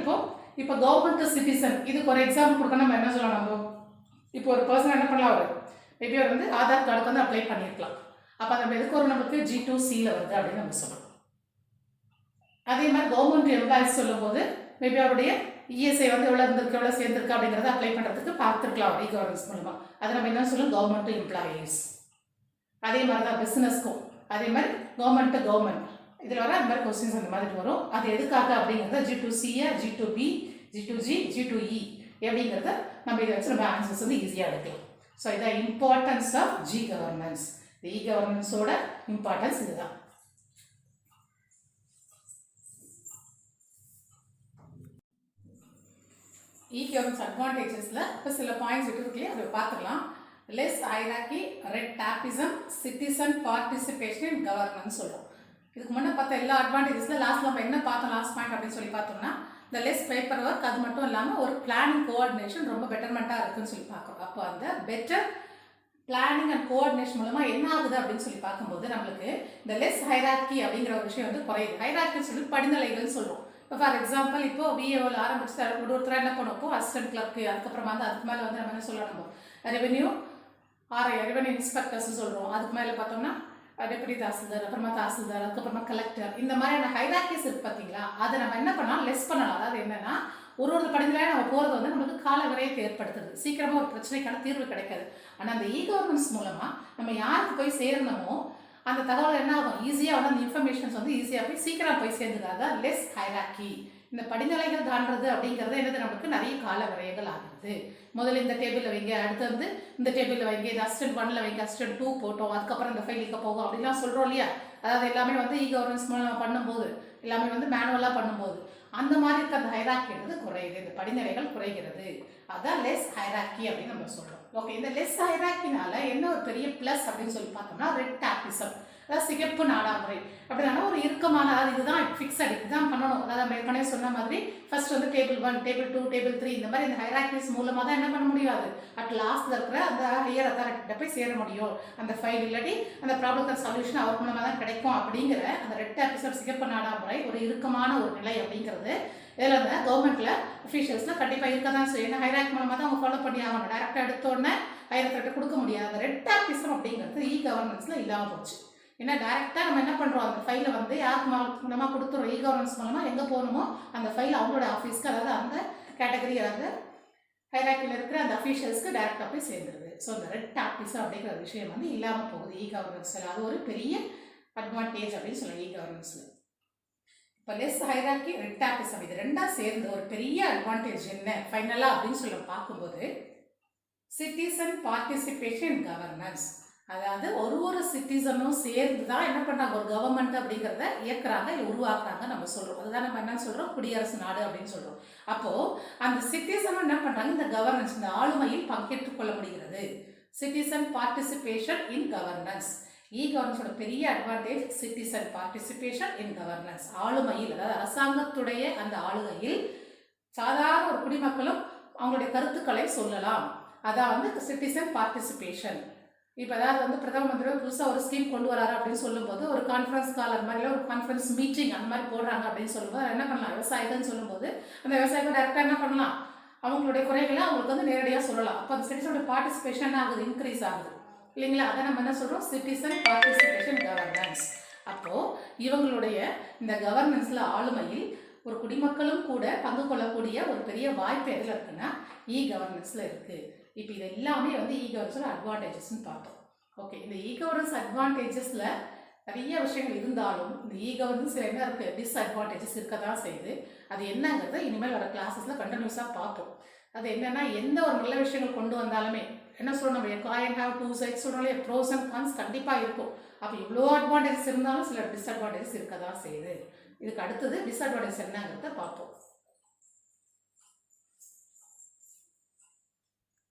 இப்போ கவர்மெண்ட் சிட்டிசன், இதுக்கு ஒரு எக்ஸாம்பிள் கொடுக்கணும். நம்ம என்ன சொல்லலாம், நம்ம இப்போ ஒரு பர்சன் என்ன பண்ணலாம், அவர் மேபி அவர் வந்து ஆதார் கார்டுக்கு வந்து அப்ளை பண்ணியிருக்கலாம். அப்போ நம்ம எதுக்கு ஒரு நமக்கு G2Cல வருது அப்படின்னு நம்ம சொல்லணும். அதே மாதிரி கவர்மெண்ட் எம்ப்ளாயிஸ் சொல்லும்போது மேபி அவருடைய இஎஸ்ஐ வந்து எவ்வளோ இருந்திருக்கு, எவ்வளோ சேர்ந்துருக்கு அப்படிங்கிறத அப்ளை பண்ணுறதுக்கு பார்த்துருக்கலாம் இ கவர்னன்ஸ் மூலமாக. அதை நம்ம என்ன சொல்லணும், கவர்மெண்ட் டு எம்ப்ளாயீஸ். அதே மாதிரி தான் பிஸ்னஸ்க்கும், அதே மாதிரி கவர்மெண்ட் டு கவர்மெண்ட், இதில் வர அந்த மாதிரி கொஸ்டின்ஸ் அந்த மாதிரி வரும். அது எதுக்காக அப்படிங்கிறத G2C, G2B, G2G, G2E அப்படிங்கிறத நம்ம இதை வச்சு நம்ம ஆன்சர்ஸ் வந்து ஈஸியாக எடுக்கலாம். ஸோ இதான் importance of G governance. E கவர்னன்ஸோட இம்பார்ட்டன்ஸ் இதுதான். இ கவர்னன்ஸ் அட்வான்டேஜஸில் இப்போ சில பாயிண்ட்ஸ் இருக்குல்லையே அதை பார்த்துக்கலாம். Less hierarchy, red tapism, citizen participation in governance சொல்கிறோம். இதுக்கு முன்னே பார்த்த எல்லா அட்வான்டேஜஸில் லாஸ்ட் நம்ம என்ன பார்த்தோம், லாஸ்ட் பாயிண்ட் அப்படின்னு சொல்லி பார்த்தோம்னா இந்த லெஸ் பேப்பர் ஒர்க், அது மட்டும் இல்லாமல் ஒரு பிளானிங் கோஆர்டினேஷன் ரொம்ப பெட்டர்மெண்ட்டாக இருக்குதுன்னு சொல்லி பார்க்குறோம். அப்போ அந்த பெட்டர் பிளானிங் அண்ட் கோஆர்டினேஷன் மூலமாக என்ன ஆகுது அப்படின்னு சொல்லி பார்க்கும்போது நம்மளுக்கு இந்த லெஸ் ஹைரார்கி அப்படிங்கிற ஒரு விஷயம் வந்து குறையுது. ஹைரார்கின்னு சொல்லி படிநிலைகள்னு சொல்கிறோம். இப்போ ஃபார் எக்ஸாம்பிள் இப்போ விஏஓவில் ஆரம்பிச்சு ஒருத்தராக என்ன பண்ணுவோம், அசிஸ்டன்ட் கிளர்க்கு, அதுக்கப்புறமா வந்து அதுக்கு மேலே வந்து நம்ம என்ன சொல்லணும், ரெவென்யூ இன்ஸ்பெக்டர்ஸ் சொல்கிறோம். அதுக்கு மேலே பார்த்தோம்னா டெபுட்டி தாசில்தார், அப்புறமா தாசில்தார், அதுக்கப்புறமா கலெக்டர், இந்த மாதிரியான ஹைரார்கிஸ் இருக்கு பார்த்தீங்களா, அதை நம்ம என்ன பண்ணலாம், லெஸ் பண்ணலாம். அதாவது என்னன்னா ஒரு படிநிலையாக நம்ம போகிறது வந்து நமக்கு கால விரயத்தை ஏற்படுத்துது, சீக்கிரமாக ஒரு பிரச்சனைக்கான தீர்வு கிடைக்காது. ஆனால் அந்த இ கவர்னன்ஸ் மூலமாக நம்ம யாருக்கு போய் சேரணுமோ அந்த தகவல் என்ன ஆகும், ஈஸியாக வந்து அந்த இன்ஃபர்மேஷன்ஸ் வந்து ஈஸியாக போய் சீக்கிரம் போய் சேர்ந்துக்காத லெஸ் ஹைரார்கி. இந்த படிநிலைகள் தாண்டது அப்படிங்கிறது என்னது, நமக்கு நிறைய கால விரயங்கள் ஆகுது. முதல்ல இந்த டேபிளில் வைங்க, அடுத்து வந்து இந்த டேபிளில் வைங்க, இது அசிஸ்டன்ட் 1ல் வைங்க, அசிஸ்டன்ட் 2 போட்டோம், அதுக்கப்புறம் இந்த ஃபைலுக்கு போகும் அப்படிலாம் சொல்கிறோம் இல்லையா. அதாவது எல்லாமே வந்து இ கவர்னன்ஸ் மூலம் பண்ணும்போது, எல்லாமே வந்து மேனுவலாக பண்ணும்போது அந்த மாதிரி இருக்க அந்த ஹைரார்கின்றது குறையுது, இந்த படிநிலைகள் குறைகிறது. அதான் லெஸ் ஹைரார்கி அப்படின்னு நம்ம சொல்கிறோம். ஓகே, இந்த லெஸ் ஹைரார்கினால என்ன ஒரு பெரிய ப்ளஸ் அப்படின்னு சொல்லி பார்த்தோம்னா ரெட் டேப்பிசம், அதாவது சிகப்பு நாடாமுறை. அப்படின்னா ஒரு இறுக்கமான, அதாவது இதுதான் ஃபிக்ஸட், இதுதான் பண்ணணும். அதாவது நம்ம ஏற்கனவே சொன்ன மாதிரி ஃபர்ஸ்ட் வந்து டேபிள் 1, டேபிள் 2, டேபிள் 3 இந்த மாதிரி இந்த ஹைரார்கிஸ் மூலமாக தான் என்ன பண்ண முடியாது, அட் லாஸ்ட்டில் இருக்கிற அந்த ஹையர் அத்தாரிட்டிகிட்ட போய் சேர முடியும். அந்த ஃபைல் இல்லாட்டி அந்த ப்ராப்ளத்தை சொல்யூஷன் அவர் மூலமாக தான் கிடைக்கும் அப்படிங்கிற அந்த ரெட் டேப்பிசம் சிகப்பு நாடாமுறை ஒரு இறுக்கமான ஒரு நிலை அப்படிங்கிறது இதில் வந்து கவர்மெண்ட்டில் அஃபீஷியல்ஸில் கண்டிப்பாக இருக்க தான் செய்யும். ஏன்னா ஹைரார்கி மூலமாக தான் அவங்க ஃபாலோ பண்ணி ஆகணும். டேரெக்டாக எடுத்தோடனே ஹையர் அத்தாரிட்டி கொடுக்க முடியாது. அந்த ரெட் டேப்பிசம் அப்படிங்கிறது இ கவர்னன்ஸில் இல்லாமல் போச்சு. ஏன்னா டேரெக்டாக நம்ம என்ன பண்ணுறோம், அந்த ஃபைலை வந்து யாருக்கு மூலமாக கொடுத்துறோம், இ கவர்னன்ஸ் மூலமாக எங்கே போகணுமோ அந்த ஃபைல் அவங்களோட ஆஃபீஸ்க்கு, அதாவது அந்த கேட்டகரி, அதாவது ஹைரார்கியில் இருக்கிற அந்த அஃபீஷியல்ஸ்க்கு டேரெக்டாக போய் சேர்ந்துருது. ஸோ அந்த ரெட் டேப்பிசம் அப்படிங்கிற விஷயம் வந்து இல்லாமல் போகுது இ கவர்னன்ஸில். அது ஒரு பெரிய அட்வான்டேஜ் அப்படின்னு சொல்லலாம் இ கவர்னன்ஸில். இப்போ லெஸ் ஹைரார்கி, ரெட் டேப்பிசம் இது ரெண்டாக சேர்ந்து ஒரு பெரிய அட்வான்டேஜ் என்ன ஃபைனலாக அப்படின்னு சொல்லி பார்க்கும்போது சிட்டிசன் பார்ட்டிசிபேஷன் கவர்னன்ஸ். அதாவது ஒரு சிட்டிசனும் சேர்ந்து தான் என்ன பண்ணுறாங்க, ஒரு கவர்மெண்ட் அப்படிங்கிறத இயக்குறாங்க, உருவாக்குறாங்க நம்ம சொல்கிறோம். அதுதான் நம்ம என்ன சொல்கிறோம், குடியரசு நாடு அப்படின்னு சொல்கிறோம். அப்போது அந்த சிட்டிசனும் என்ன பண்ணுறாங்க, இந்த கவர்னன்ஸ், இந்த ஆளுமையில் பங்கேற்றுக் கொள்ள முடிகிறது. Citizen participation in governance. கவர்னன்ஸோட பெரிய advantage citizen participation in governance. ஆளுமையில், அதாவது அரசாங்கத்துடைய அந்த ஆளுகையில் சாதாரண ஒரு குடிமக்களும் அவங்களுடைய கருத்துக்களை சொல்லலாம். அதான் வந்து சிட்டிசன் பார்ட்டிசிபேஷன். இப்போ அதாவது பிரதம மந்திரி புதுசாக ஒரு ஸ்கீம் கொண்டு வராரு அப்படின்னு சொல்லும்போது ஒரு கான்ஃபரன்ஸ் கால் அந்த மாதிரி ஒரு கான்ஃபரன்ஸ் மீட்டிங் அந்த மாதிரி போடுறாங்க அப்படின்னு சொல்லும்போது என்ன பண்ணலாம், விவசாயிகள்னு சொல்லும்போது அந்த விவசாயிகள் டேரெக்டாக என்ன பண்ணலாம், அவங்களுடைய குறைகளை அவங்களுக்கு வந்து நேரடியாக சொல்லலாம். அப்போ அந்த சிட்டிசனோட பார்ட்டிசிபேஷன் ஆகுது, இன்க்ரீஸ் ஆகுது இல்லைங்களா. அதை நம்ம என்ன சொல்கிறோம், சிட்டிசன் பார்ட்டிசிபேஷன் கவர்னன்ஸ். அப்போது இவங்களுடைய இந்த கவர்னன்ஸில் ஆளுமையில் ஒரு குடிமக்களும் கூட பங்கு கொள்ளக்கூடிய ஒரு பெரிய வாய்ப்பு எதில் இருக்குன்னா கவர்னன்ஸில் இருக்குது. இப்போ இது எல்லாமே வந்து கவர்னன்ஸோட அட்வான்டேஜஸ்ன்னு பார்த்தோம். ஓகே, இந்த கவர்னன்ஸ் அட்வான்டேஜஸில் நிறைய விஷயங்கள் இருந்தாலும் இந்த கவர்னன்ஸில் என்ன இருக்குது, டிஸ்அட்வான்டேஜஸ் இருக்க தான் செய்யுது. அது என்னங்கிறத இனிமேல் வர கிளாஸஸில் கண்டினியூஸாக பார்ப்போம். அது என்னென்னா, எந்த ஒரு நல்ல விஷயங்கள் கொண்டு வந்தாலுமே என்ன சொல்கிறோம், நம்ம காயின் ஹேவ் டூ சைட்ஸ் சொல்கிறோம், ப்ரோஸ் அண்ட் கான்ஸ் கண்டிப்பாக இருக்கும். அப்போ இவ்வளோ அட்வான்டேஜஸ் இருந்தாலும் சில டிஸ்அட்வான்டேஜஸ் இருக்க தான் செய்யுது. இதுக்கு அடுத்தது டிஸ்அட்வான்டேஜ் என்னங்கிறத பார்ப்போம்.